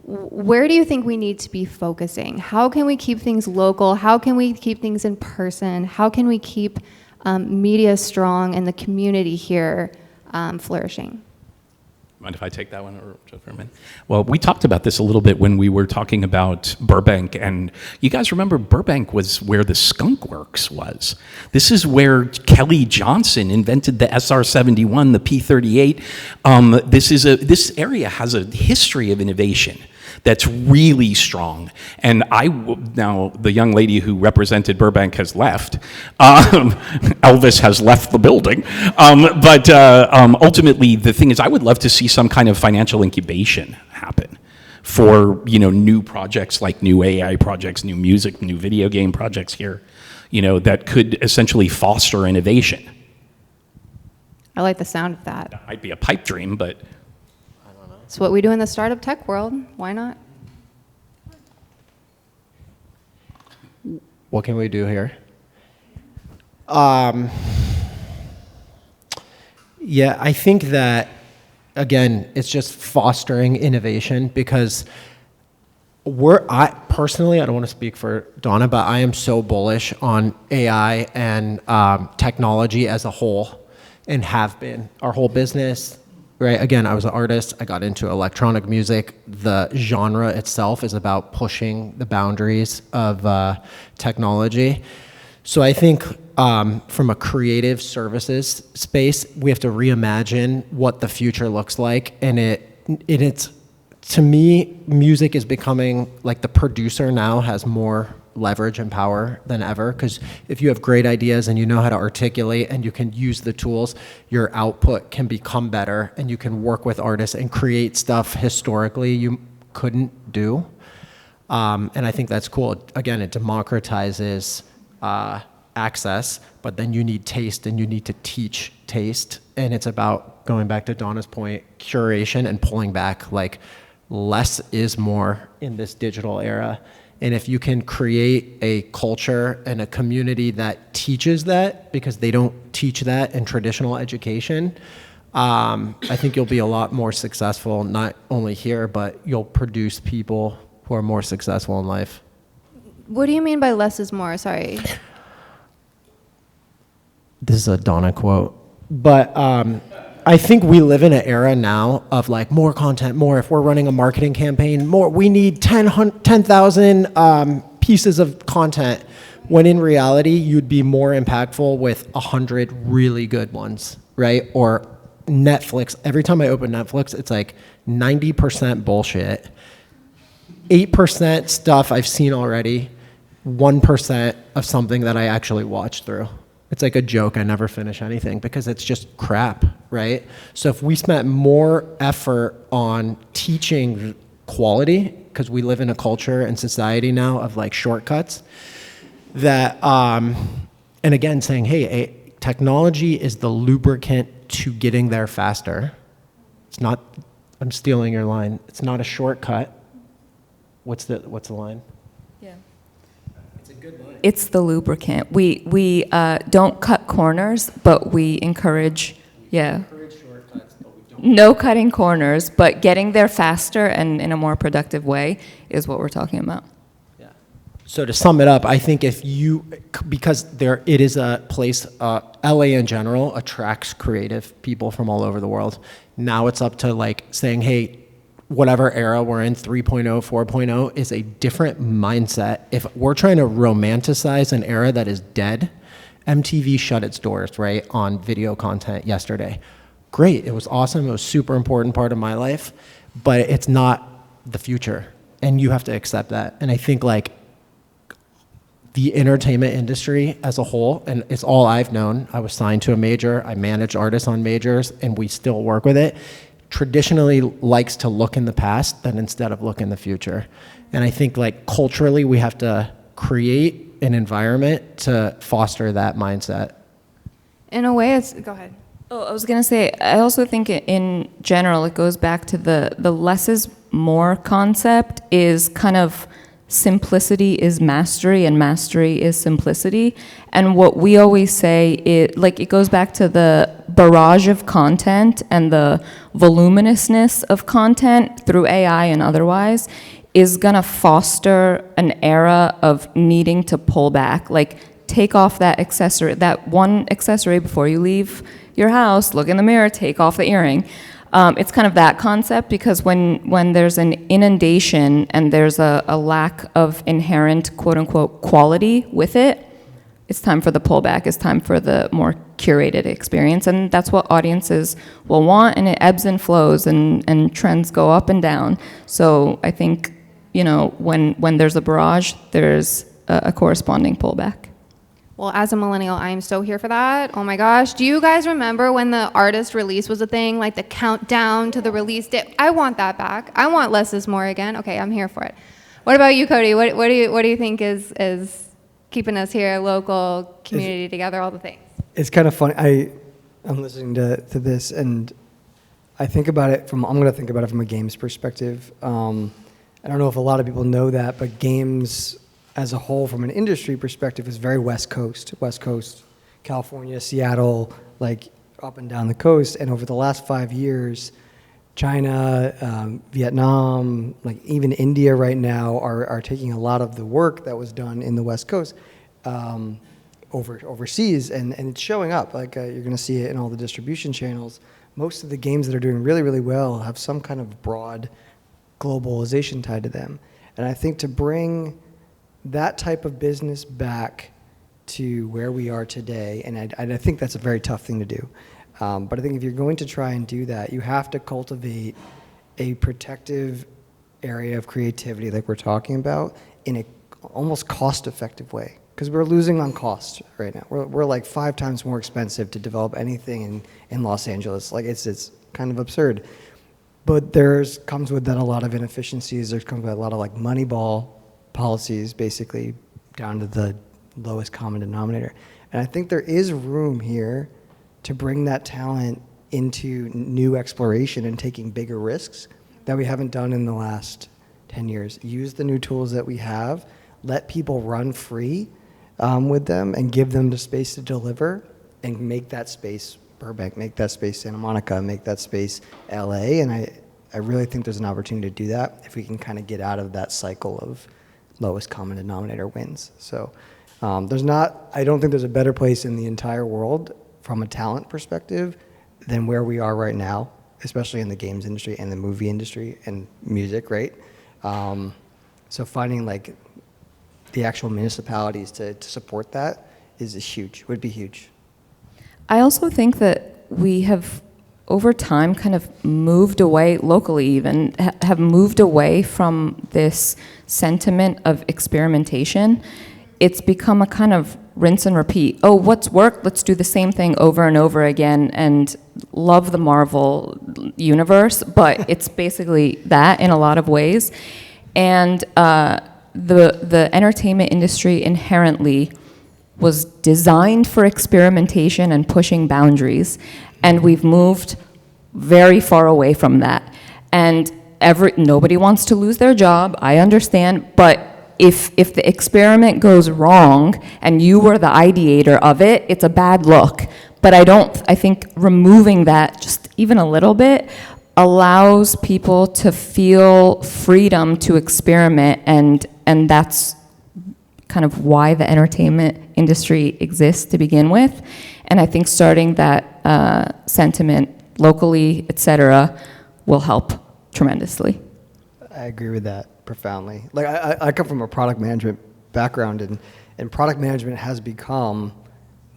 Speaker 3: Where do you think we need to be focusing? How can we keep things local? How can we keep things in person? How can we keep media strong and the community here flourishing?
Speaker 4: Mind if I take that one or just for a minute? Well, we talked about this a little bit when we were talking about Burbank, and you guys remember Burbank was where the Skunk Works was. This is where Kelly Johnson invented the SR-71, the P-38. This area has a history of innovation that's really strong. And now the young lady who represented Burbank has left. Elvis has left the building. But ultimately, the thing is, I would love to see some kind of financial incubation happen for new projects like new AI projects, new music, new video game projects here, that could essentially foster innovation.
Speaker 3: I like the sound of that.
Speaker 4: That might be a pipe dream, but
Speaker 3: It's what we do in the startup tech world. Why not?
Speaker 5: What can we do here? Yeah, I think that, again, it's just fostering innovation because I personally, I don't want to speak for Donna, but I am so bullish on AI and technology as a whole and have been. Our whole business, right? Again, I was an artist. I got into electronic music. The genre itself is about pushing the boundaries of technology. So I think from a creative services space, we have to reimagine what the future looks like. And it's, to me, music is becoming like the producer now has more leverage and power than ever, because if you have great ideas and you know how to articulate and you can use the tools, your output can become better and you can work with artists and create stuff historically you couldn't do. And I think that's cool. Again, it democratizes access, but then you need taste and you need to teach taste. And it's about, going back to Donna's point, curation and pulling back, like less is more in this digital era. And if you can create a culture and a community that teaches that, because they don't teach that in traditional education, I think you'll be a lot more successful, not only here, but you'll produce people who are more successful in life.
Speaker 3: What do you mean by less is more? Sorry.
Speaker 5: This is a Donna quote. But I think we live in an era now of like more content, more. If we're running a marketing campaign, more. We need 10,000 pieces of content, when in reality, you'd be more impactful with 100 really good ones, right? Or Netflix. Every time I open Netflix, it's like 90% bullshit, 8% stuff I've seen already, 1% of something that I actually watched through. It's like a joke. I never finish anything because it's just crap, right? So if we spent more effort on teaching quality, because we live in a culture and society now of like shortcuts, that, and again, saying, hey, technology is the lubricant to getting there faster. It's not, I'm stealing your line. It's not a shortcut. What's the line?
Speaker 6: It's the lubricant. We don't cut corners, but we encourage,
Speaker 5: Encourage shortcuts, but we don't.
Speaker 6: no cutting corners, but getting there faster and in a more productive way is what we're talking about.
Speaker 5: Yeah. So to sum it up, I think because it is a place, LA in general attracts creative people from all over the world. Now it's up to like saying, hey, whatever era we're in, 3.0, 4.0, is a different mindset. If we're trying to romanticize an era that is dead, MTV shut its doors, right, on video content yesterday. Great, it was awesome, it was a super important part of my life, but it's not the future, and you have to accept that. And I think like the entertainment industry as a whole, and it's all I've known, I was signed to a major, I managed artists on majors, and we still work with it, traditionally likes to look in the past than instead of look in the future. And I think like culturally we have to create an environment to foster that mindset.
Speaker 3: In a way, go ahead.
Speaker 6: Oh, I was going to say, I also think in general, it goes back to the less is more concept is kind of simplicity is mastery and mastery is simplicity. And what we always say, it goes back to the barrage of content and the voluminousness of content through AI and otherwise is gonna foster an era of needing to pull back. Like take off that accessory, that one accessory before you leave your house, look in the mirror, take off the earring. It's kind of that concept, because when there's an inundation and there's a lack of inherent quote-unquote quality with it, it's time for the pullback. It's time for the more curated experience, and that's what audiences will want, and it ebbs and flows, and trends go up and down. So I think, when there's a barrage, there's a corresponding pullback.
Speaker 3: Well, as a millennial, I'm so here for that. Oh my gosh. Do you guys remember when the artist release was a thing, like the countdown to the release date? I want that back. I want less is more again. Okay, I'm here for it. What about you, Cody? What do you think is keeping us here, local, community together, all the things?
Speaker 7: It's kind of funny. I'm listening to this, and I'm going to think about it from a games perspective. I don't know if a lot of people know that, but games as a whole, from an industry perspective, is very West Coast, California, Seattle, like up and down the coast. And over the last 5 years, China, Vietnam, like even India right now are taking a lot of the work that was done in the West Coast overseas, and it's showing up. Like you're going to see it in all the distribution channels. Most of the games that are doing really, really well have some kind of broad globalization tied to them. And I think to bring that type of business back to where we are today, and I think that's a very tough thing to do. But I think if you're going to try and do that, you have to cultivate a protective area of creativity like we're talking about in a almost cost-effective way. Because we're losing on cost right now. We're like 5 times more expensive to develop anything in Los Angeles. Like it's kind of absurd. But comes with that a lot of inefficiencies. There's comes with a lot of like Moneyball policies, basically down to the lowest common denominator. And I think there is room here to bring that talent into new exploration and taking bigger risks that we haven't done in the last 10 years. Use the new tools that we have, let people run free with them, and give them the space to deliver, and make that space Burbank, make that space Santa Monica, make that space LA. And I really think there's an opportunity to do that if we can kind of get out of that cycle of lowest common denominator wins. So I don't think there's a better place in the entire world from a talent perspective than where we are right now, especially in the games industry and the movie industry and music, right? So finding like the actual municipalities to support that would be huge.
Speaker 6: I also think that we have, over time, kind of moved away, locally even, have moved away from this sentiment of experimentation. It's become a kind of rinse and repeat. Oh, what's worked? Let's do the same thing over and over again, and love the Marvel universe, but it's basically that in a lot of ways. And the entertainment industry inherently was designed for experimentation and pushing boundaries, and we've moved very far away from that. And nobody wants to lose their job, I understand, but if the experiment goes wrong and you were the ideator of it, it's a bad look. But I think removing that just even a little bit allows people to feel freedom to experiment, and that's kind of why the entertainment industry exists to begin with. And I think starting that sentiment locally, et cetera, will help tremendously.
Speaker 7: I agree with that profoundly. Like I come from a product management background, and product management has become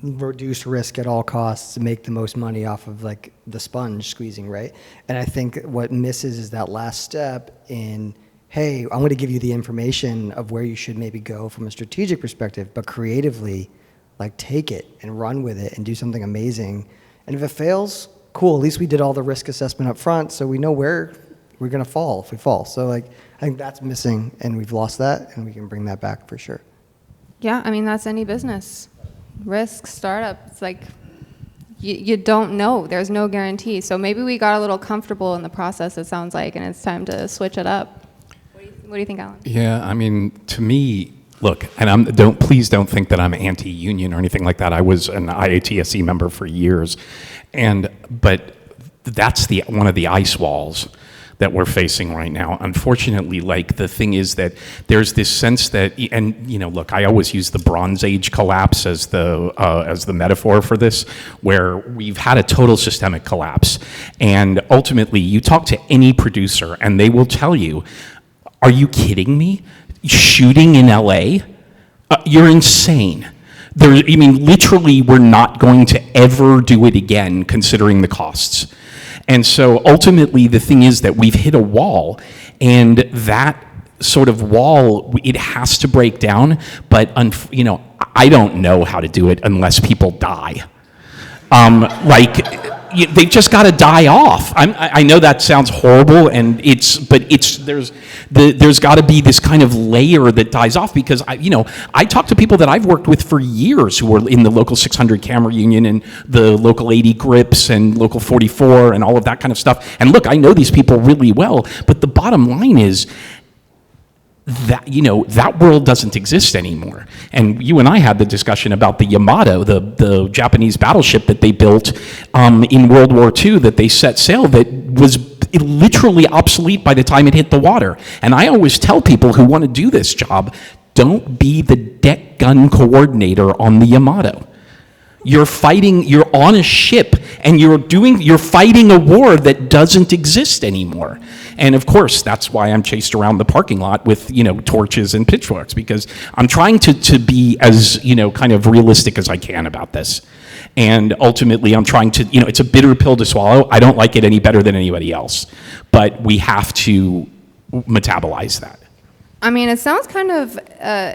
Speaker 7: reduce risk at all costs to make the most money off of like the sponge squeezing, right? And I think what misses is that last step in, hey, I'm going to give you the information of where you should maybe go from a strategic perspective, but creatively, like take it and run with it and do something amazing. And if it fails, cool, at least we did all the risk assessment up front, so we know where we're going to fall if we fall. So like, I think that's missing, and we've lost that, and we can bring that back for sure.
Speaker 3: Yeah, I mean, that's any business. Risk, startup, it's like you don't know. There's no guarantee. So maybe we got a little comfortable in the process, it sounds like, and it's time to switch it up. What do you think, Alan?
Speaker 4: Yeah, I mean, to me, look, and please don't think that I'm anti-union or anything like that. I was an IATSE member for years, but that's one of the ice walls. that we're facing right now. Unfortunately, like, the thing is that there's this sense that, and look, I always use the Bronze Age collapse as the metaphor for this, where we've had a total systemic collapse. And ultimately, you talk to any producer and they will tell you, are you kidding me? Shooting in LA? You're insane. Literally, we're not going to ever do it again, considering the costs. And so ultimately, the thing is that we've hit a wall, and that sort of wall, it has to break down, but I don't know how to do it unless people die. They've just got to die off. I know that sounds horrible, and there's got to be this kind of layer that dies off, because I talk to people that I've worked with for years who are in the local 600 camera union and the local 80 grips and local 44 and all of that kind of stuff. And look, I know these people really well, but the bottom line is that that world doesn't exist anymore. And you and I had the discussion about the Yamato, the Japanese battleship that they built in World War II, that they set sail, that was literally obsolete by the time it hit the water. And I always tell people who want to do this job, don't be the deck gun coordinator on the Yamato. You're on a ship, and you're fighting a war that doesn't exist anymore. And of course, that's why I'm chased around the parking lot with, torches and pitchforks, because I'm trying to be as, kind of realistic as I can about this. And ultimately, I'm trying to, it's a bitter pill to swallow. I don't like it any better than anybody else, but we have to metabolize that.
Speaker 3: I mean, it sounds kind of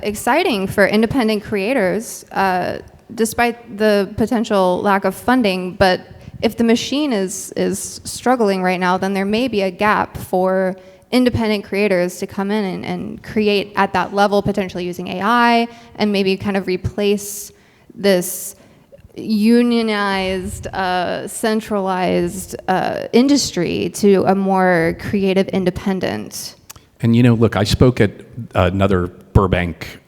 Speaker 3: exciting for independent creators, despite the potential lack of funding. But if the machine is struggling right now, then there may be a gap for independent creators to come in and create at that level, potentially using AI, and maybe kind of replace this unionized, centralized industry to a more creative, independent.
Speaker 4: And look, I spoke at another Burbank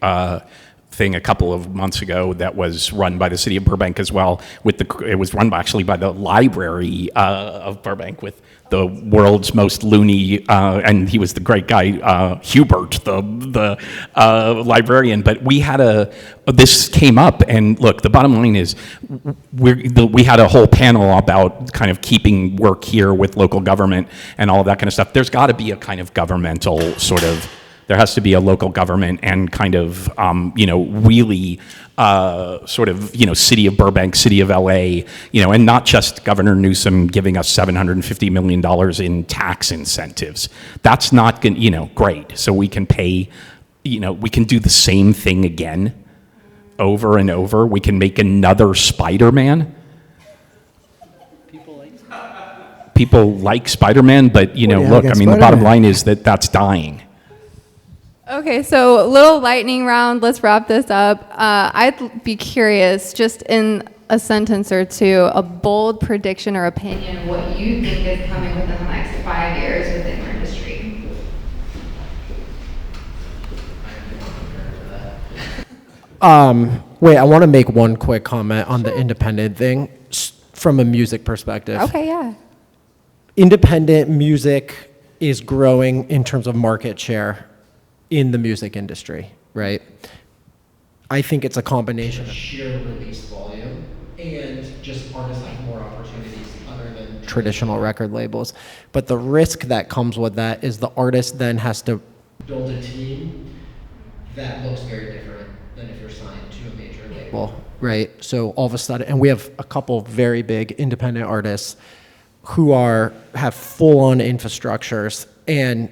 Speaker 4: thing a couple of months ago that was run by the city of Burbank as well. It was run actually by the library of Burbank, with the world's most loony, and he was the great guy, Hubert, the librarian. But we had this came up, and look, the bottom line is we had a whole panel about kind of keeping work here with local government and all of that kind of stuff. There's got to be a kind of governmental sort of, there has to be a local government and kind of, really sort of, city of Burbank, city of LA, and not just Governor Newsom giving us $750 million in tax incentives. That's not going, great. So we can pay, we can do the same thing again over and over. We can make another Spider-Man. People like Spider-Man, but, look, the bottom line is that that's dying.
Speaker 3: Okay, so a little lightning round. Let's wrap this up. I'd be curious, just in a sentence or two, a bold prediction or opinion, what you think is coming within the next 5 years within your industry.
Speaker 5: Wait, I want to make one quick comment on the independent thing from a music perspective.
Speaker 3: Okay, yeah.
Speaker 5: Independent music is growing in terms of market share in the music industry, right? I think it's a combination of sheer release volume and just artists have more opportunities other than traditional record labels. But the risk that comes with that is the artist then has to build a team that looks very different than if you're signed to a major label, right? So all of a sudden, and we have a couple very big independent artists who have full-on infrastructures, and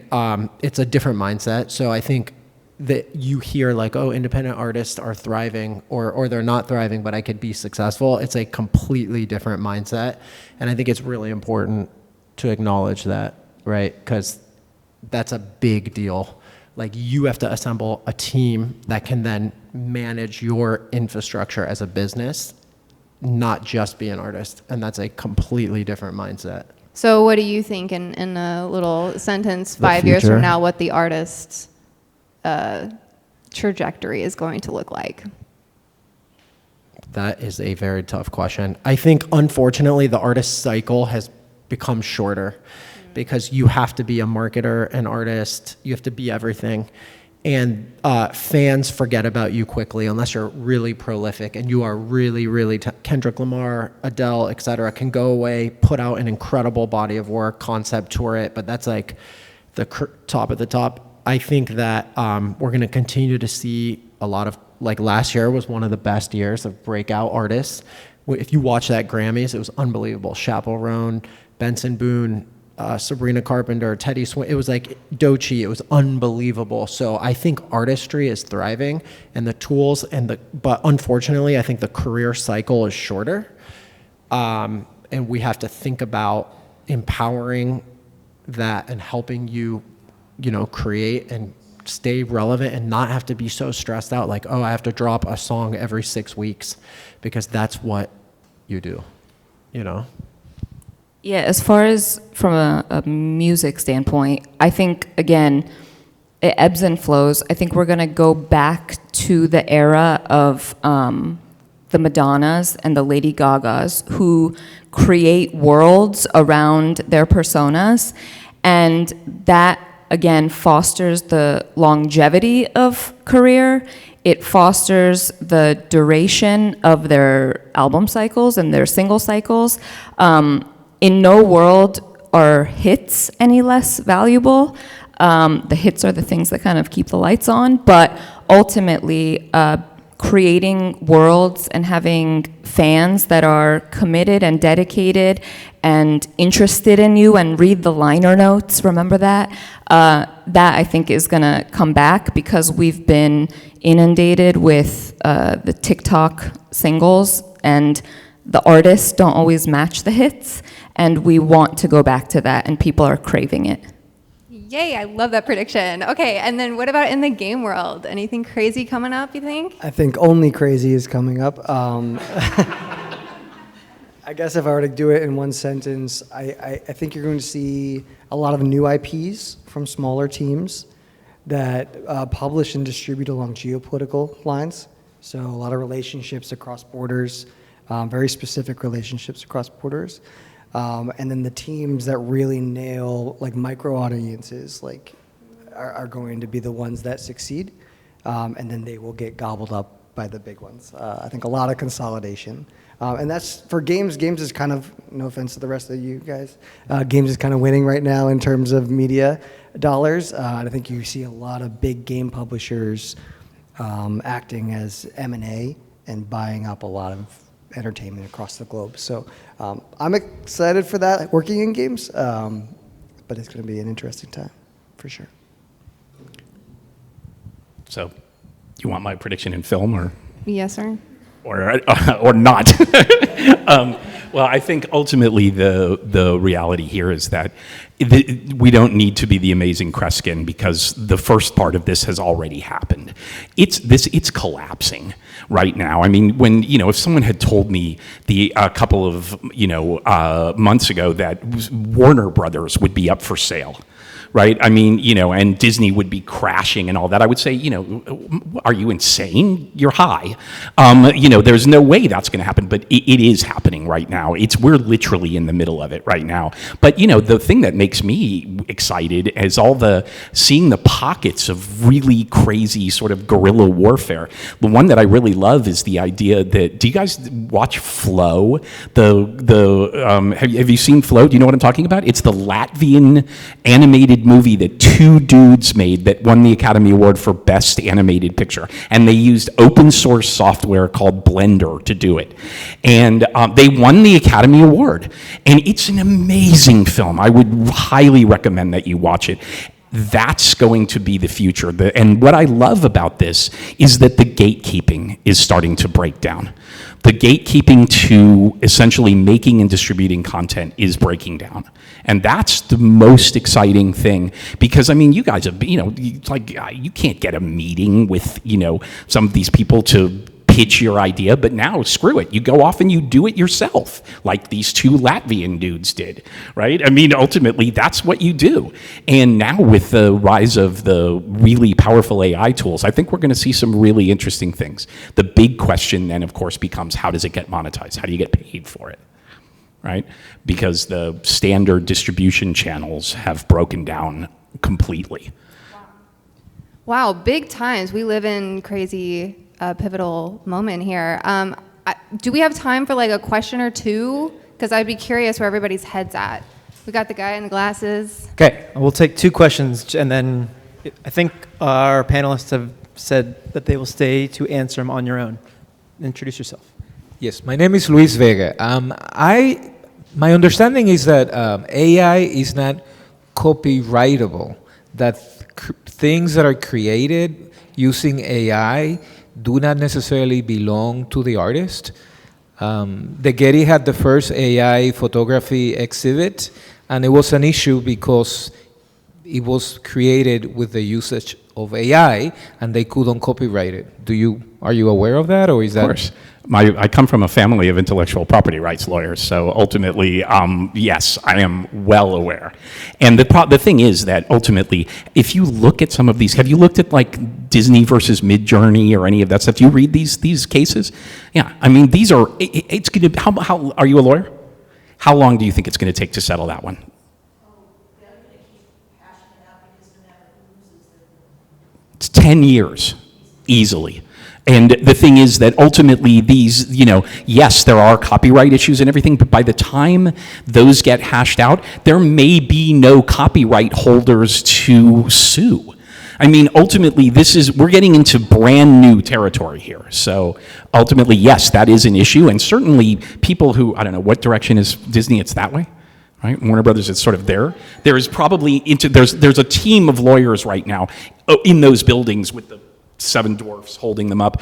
Speaker 5: it's a different mindset. So I think that you hear like, oh, independent artists are thriving, or they're not thriving, but I could be successful. It's a completely different mindset, and I think it's really important to acknowledge that, right? Because that's a big deal. Like, you have to assemble a team that can then manage your infrastructure as a business, not just be an artist, and that's a completely different mindset.
Speaker 3: So what do you think in a little sentence, 5 years from now, what the artist's trajectory is going to look like?
Speaker 5: That is a very tough question. I think, unfortunately, the artist cycle has become shorter. because you have to be a marketer, an artist, you have to be everything. And fans forget about you quickly unless you're really prolific and you are really Kendrick Lamar, Adele, et cetera, can go away, put out an incredible body of work, concept tour it, but that's like the top of the top. I think that we're going to continue to see a lot of, like last year was one of the best years of breakout artists. If you watch that Grammys, it was unbelievable. Chappell Roan, Benson Boone, Sabrina Carpenter, Teddy Swims, it was like Doechii, it was unbelievable. So I think artistry is thriving and the tools but unfortunately I think the career cycle is shorter. And we have to think about empowering that and helping you create and stay relevant and not have to be so stressed out like, oh, I have to drop a song every 6 weeks, because that's what you do,
Speaker 6: Yeah, as far as from a music standpoint, I think, again, it ebbs and flows. I think we're going to go back to the era of the Madonnas and the Lady Gagas who create worlds around their personas, and that, again, fosters the longevity of career. It fosters the duration of their album cycles and their single cycles. In no world are hits any less valuable. The hits are the things that kind of keep the lights on, but ultimately, creating worlds and having fans that are committed and dedicated and interested in you and read the liner notes, remember that? That I think is gonna come back because we've been inundated with the TikTok singles, and the artists don't always match the hits, and we want to go back to that, and people are craving it.
Speaker 3: Yay, I love that prediction. Okay, and then what about in the game world? Anything crazy coming up, you think?
Speaker 7: I think only crazy is coming up. I guess if I were to do it in one sentence, I think you're going to see a lot of new IPs from smaller teams that publish and distribute along geopolitical lines. So a lot of relationships across borders, very specific relationships across borders. And then the teams that really nail like micro audiences are going to be the ones that succeed, and then they will get gobbled up by the big ones. I think a lot of consolidation. And that's for games. Games is kind of, no offense to the rest of you guys, games is kind of winning right now in terms of media dollars. I think you see a lot of big game publishers acting as M&A and buying up a lot of entertainment across the globe. So I'm excited for that, working in games, but it's going to be an interesting time, for sure.
Speaker 4: So, you want my prediction in film, or
Speaker 3: Yes, sir.
Speaker 4: or not? Well, I think ultimately the reality here is that we don't need to be the amazing Kreskin, because the first part of this has already happened. It's collapsing right now. I mean, when if someone had told me a couple of months ago that Warner Brothers would be up for sale, right? I mean, and Disney would be crashing and all that, I would say, are you insane? You're high. There's no way that's going to happen, but it is happening right now. We're literally in the middle of it right now. But, the thing that makes me excited is seeing the pockets of really crazy sort of guerrilla warfare. The one that I really love is the idea that, do you guys watch Flow? Have you seen Flow? Do you know what I'm talking about? It's the Latvian animated movie that two dudes made that won the Academy Award for Best Animated Picture. And they used open source software called Blender to do it. And they won the Academy Award. And it's an amazing film. I would highly recommend that you watch it. That's going to be the future. And what I love about this is that the gatekeeping is starting to break down. The gatekeeping to essentially making and distributing content is breaking down. And that's the most exciting thing, because you guys have, you can't get a meeting with, some of these people to pitch your idea, but now screw it. You go off and you do it yourself, like these two Latvian dudes did, right? Ultimately, that's what you do. And now with the rise of the really powerful AI tools, I think we're going to see some really interesting things. The big question then, of course, becomes, how does it get monetized? How do you get paid for it? right? Because the standard distribution channels have broken down completely.
Speaker 3: Wow, big times. We live in crazy pivotal moment here. Do we have time for like a question or two? Because I'd be curious where everybody's head's at. We got the guy in the glasses.
Speaker 8: Okay, we'll take 2 questions, and then I think our panelists have said that they will stay to answer them on your own. Introduce yourself.
Speaker 9: Yes, my name is Luis Vega. My understanding is that AI is not copyrightable, that things that are created using AI do not necessarily belong to the artist. The Getty had the first AI photography exhibit, and it was an issue because it was created with the usage of AI, and they couldn't copyright it. Are you aware of that, or is that?
Speaker 4: Of course. I come from a family of intellectual property rights lawyers, so ultimately, yes, I am well aware. And the thing is that ultimately, if you look at some of these, have you looked at like Disney versus Midjourney or any of that stuff? Do you read these cases? Yeah, I mean, these are, it's going to, how, are you a lawyer? How long do you think it's going to take to settle that one? It's 10 years, easily. And the thing is that ultimately these, yes, there are copyright issues and everything, but by the time those get hashed out, there may be no copyright holders to sue. I mean, ultimately, we're getting into brand new territory here. So ultimately, yes, that is an issue. And certainly people who, I don't know, what direction is Disney? It's that way, right? Warner Brothers is sort of there. There is probably, there's a team of lawyers right now in those buildings with the 7 dwarfs holding them up,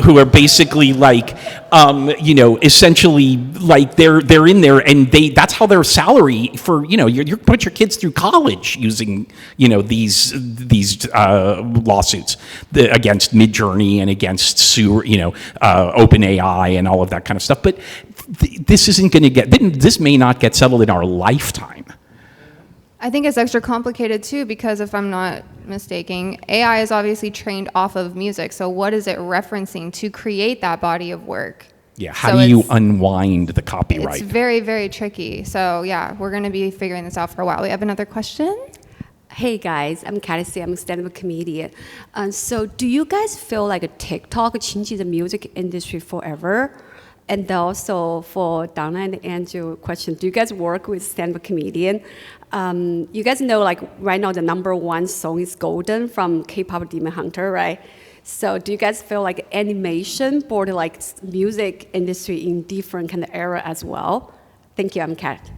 Speaker 4: who are basically like, essentially like they're in there, and that's how their salary for, you put your kids through college using, these lawsuits against Midjourney and against OpenAI and all of that kind of stuff. But this may not get settled in our lifetime.
Speaker 3: I think it's extra complicated too because if I'm not mistaken, AI is obviously trained off of music. So what is it referencing to create that body of work?
Speaker 4: Yeah, how do you unwind the copyright?
Speaker 3: It's very, very tricky. So yeah, we're going to be figuring this out for a while. We have another question.
Speaker 10: Hey guys, I'm Karalexis. I'm a stand-up comedian. So do you guys feel like a TikTok changes the music industry forever? And also for Donna and Andrew question, do you guys work with stand-up comedian? You guys know like right now the #1 song is Golden from K-pop Demon Hunter, right? So do you guys feel like animation brought like music industry in different kind of era as well? Thank you, I'm Kat.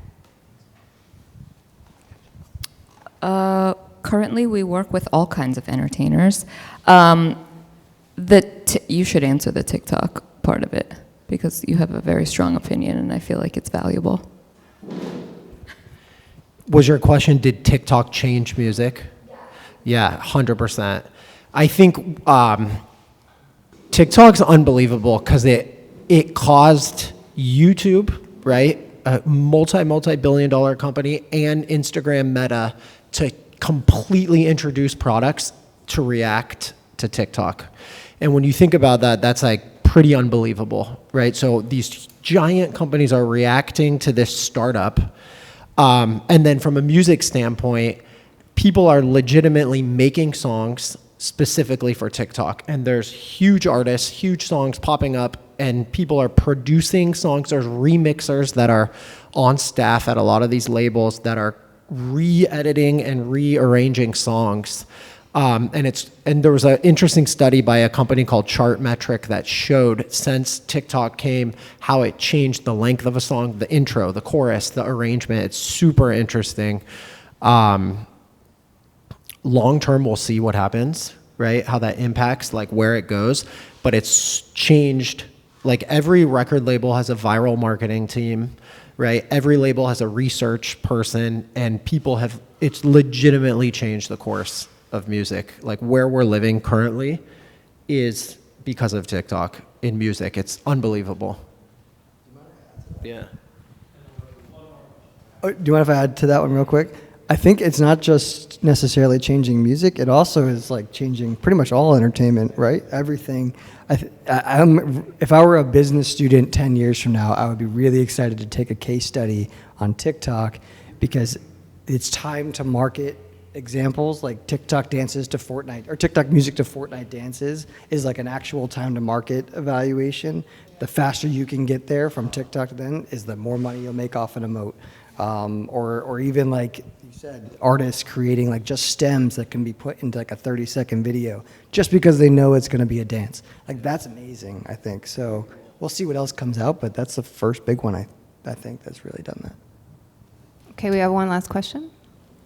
Speaker 6: Currently, we work with all kinds of entertainers. You should answer the TikTok part of it, because you have a very strong opinion, and I feel like it's valuable.
Speaker 5: Was your question, did TikTok change music? Yeah, 100%. I think TikTok's unbelievable because it caused YouTube, right, a multi-billion-dollar company, and Instagram Meta to completely introduce products to react to TikTok. And when you think about that, that's like pretty unbelievable, right? So these giant companies are reacting to this startup. And then from a music standpoint, people are legitimately making songs specifically for TikTok. And there's huge artists, huge songs popping up, and people are producing songs. There's remixers that are on staff at a lot of these labels that are re-editing and rearranging songs. And there was an interesting study by a company called Chartmetric that showed since TikTok came how it changed the length of a song, the intro, the chorus, the arrangement. It's super interesting. Long term, we'll see what happens, right? How that impacts like where it goes. But it's changed. Like every record label has a viral marketing team, right? Every label has a research person, and it's legitimately changed the course of music. Like where we're living currently is because of TikTok in music. It's unbelievable.
Speaker 8: Yeah.
Speaker 7: Do you mind if I add to that one real quick? I think it's not just necessarily changing music. It also is like changing pretty much all entertainment, right? Everything. If I were a business student 10 years from now, I would be really excited to take a case study on TikTok because it's time to market examples like TikTok dances to Fortnite or TikTok music to Fortnite dances is like an actual time to market evaluation. The faster you can get there from TikTok then is the more money you'll make off an emote. Or even like you said, artists creating like just stems that can be put into like a 30-second video just because they know it's going to be a dance. Like that's amazing, I think. So we'll see what else comes out, but that's the first big one I think that's really done that.
Speaker 3: Okay, we have one last question.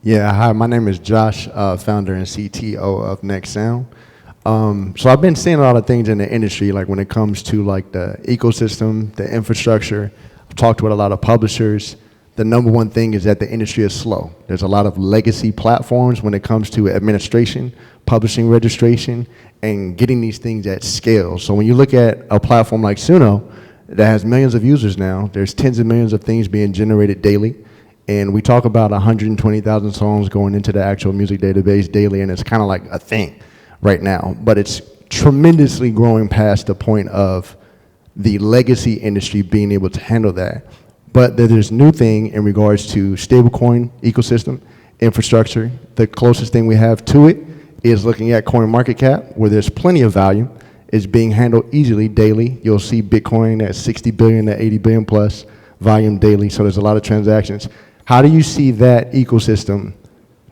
Speaker 11: Yeah, hi, my name is Josh, founder and CTO of Next Sound. So I've been seeing a lot of things in the industry, like when it comes to like the ecosystem, the infrastructure. I've talked with a lot of publishers. The number one thing is that the industry is slow. There's a lot of legacy platforms when it comes to administration, publishing registration, and getting these things at scale. So when you look at a platform like Suno that has millions of users now, there's tens of millions of things being generated daily. And we talk about 120,000 songs going into the actual music database daily, and it's kind of like a thing right now. But it's tremendously growing past the point of the legacy industry being able to handle that. But there's new thing in regards to stablecoin ecosystem, infrastructure. The closest thing we have to it is looking at CoinMarketCap, where there's plenty of value. It's being handled easily daily. You'll see Bitcoin at 60 billion to 80 billion plus volume daily, so there's a lot of transactions. How do you see that ecosystem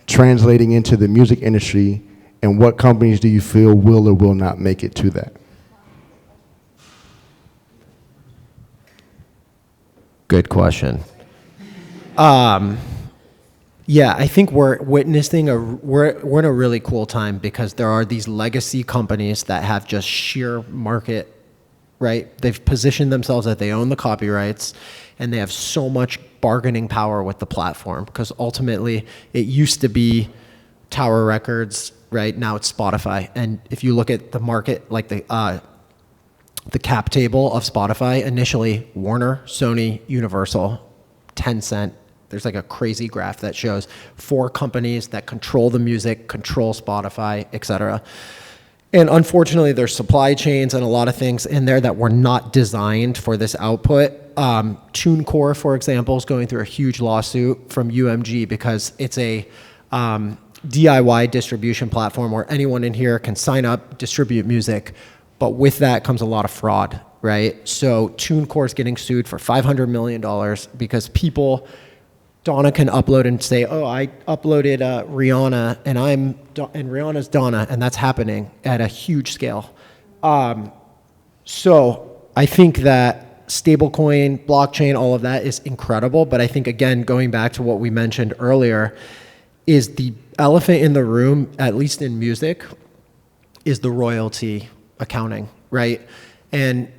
Speaker 11: translating into the music industry, and what companies do you feel will or will not make it to that?
Speaker 5: Good question. Yeah, I think we're witnessing we're in a really cool time because there are these legacy companies that have just sheer market, right? They've positioned themselves that they own the copyrights and they have so much bargaining power with the platform because ultimately it used to be Tower Records, right? Now it's Spotify. And if you look at the market, like the cap table of Spotify, initially Warner, Sony, Universal, Tencent. There's like a crazy graph that shows 4 companies that control the music, control Spotify, et cetera. And unfortunately, there's supply chains and a lot of things in there that were not designed for this output. TuneCore, for example, is going through a huge lawsuit from UMG because it's a DIY distribution platform where anyone in here can sign up, distribute music, but with that comes a lot of fraud, right? So TuneCore is getting sued for $500 million because Donna can upload and say, oh, I uploaded Rihanna and Rihanna's Donna, and that's happening at a huge scale. So I think that stablecoin, blockchain, all of that is incredible, but I think, again, going back to what we mentioned earlier, is the elephant in the room, at least in music, is the royalty accounting, right? And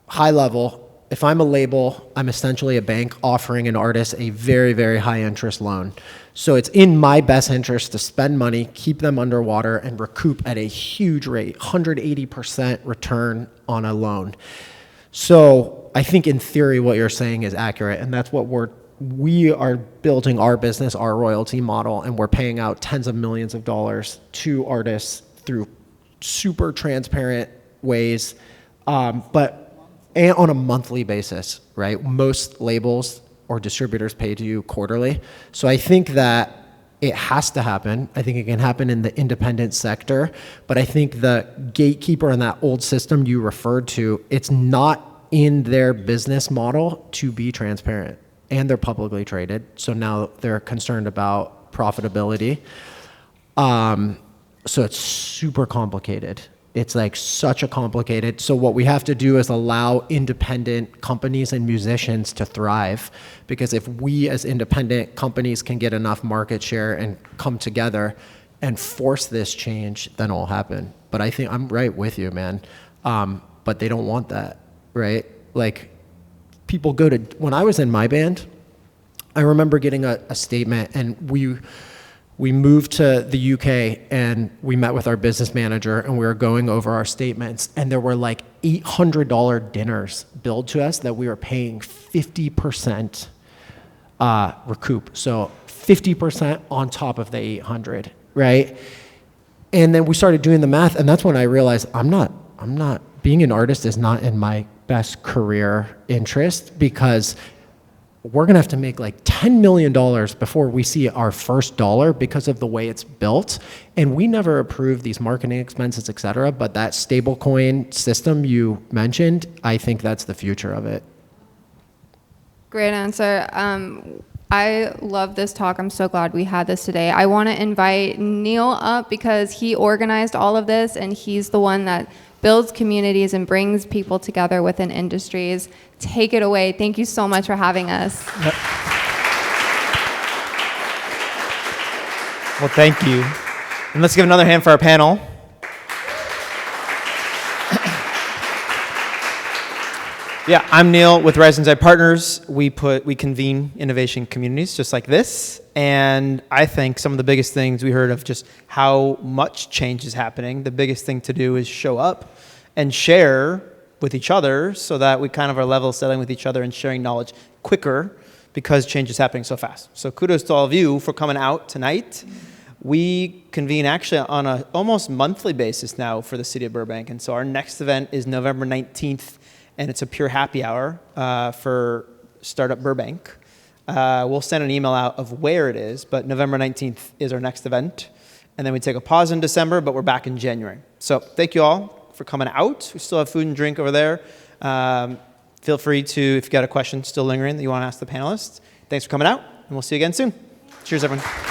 Speaker 5: high level, if I'm a label, I'm essentially a bank offering an artist a very, very high interest loan. So it's in my best interest to spend money, keep them underwater, and recoup at a huge rate, 180% return on a loan. So I think in theory what you're saying is accurate, and that's what we are building our business, our royalty model, and we're paying out tens of millions of dollars to artists through super transparent ways, but on a monthly basis, right? Most labels or distributors pay to you quarterly. So I think that it has to happen. I think it can happen in the independent sector, but I think the gatekeeper in that old system you referred to, it's not in their business model to be transparent, and they're publicly traded. So now they're concerned about profitability. So it's super complicated. It's like such a complicated. So what we have to do is allow independent companies and musicians to thrive. Because if we as independent companies can get enough market share and come together and force this change, then it'll happen. But I think I'm right with you, man. But they don't want that, right? Like people go to, when I was in my band, I remember getting a statement, and we moved to the UK and we met with our business manager and we were going over our statements, and there were like $800 dinners billed to us that we were paying 50% recoup. So 50% on top of the 800, right? And then we started doing the math, and that's when I realized being an artist is not in my best career interest, because we're gonna have to make like $10 million before we see our first dollar because of the way it's built. And we never approved these marketing expenses, et cetera, but that stablecoin system you mentioned, I think that's the future of it.
Speaker 3: Great answer. I love this talk. I'm so glad we had this today. I want to invite Neil up because he organized all of this, and he's the one that builds communities and brings people together within industries. Take it away. Thank you so much for having us.
Speaker 8: Yep. Well, thank you. And let's give another hand for our panel. Yeah, I'm Neil with Rise Inside Partners. We convene innovation communities just like this, and I think some of the biggest things we heard of just how much change is happening. The biggest thing to do is show up and share with each other so that we kind of are level setting with each other and sharing knowledge quicker because change is happening so fast. So kudos to all of you for coming out tonight. We convene actually on an almost monthly basis now for the city of Burbank, and so our next event is November 19th. And it's a pure happy hour for Startup Burbank. We'll send an email out of where it is, but November 19th is our next event. And then we take a pause in December, but we're back in January. So thank you all for coming out. We still have food and drink over there. Feel free to, if you got a question still lingering that you want to ask the panelists. Thanks for coming out, and we'll see you again soon. Cheers, everyone.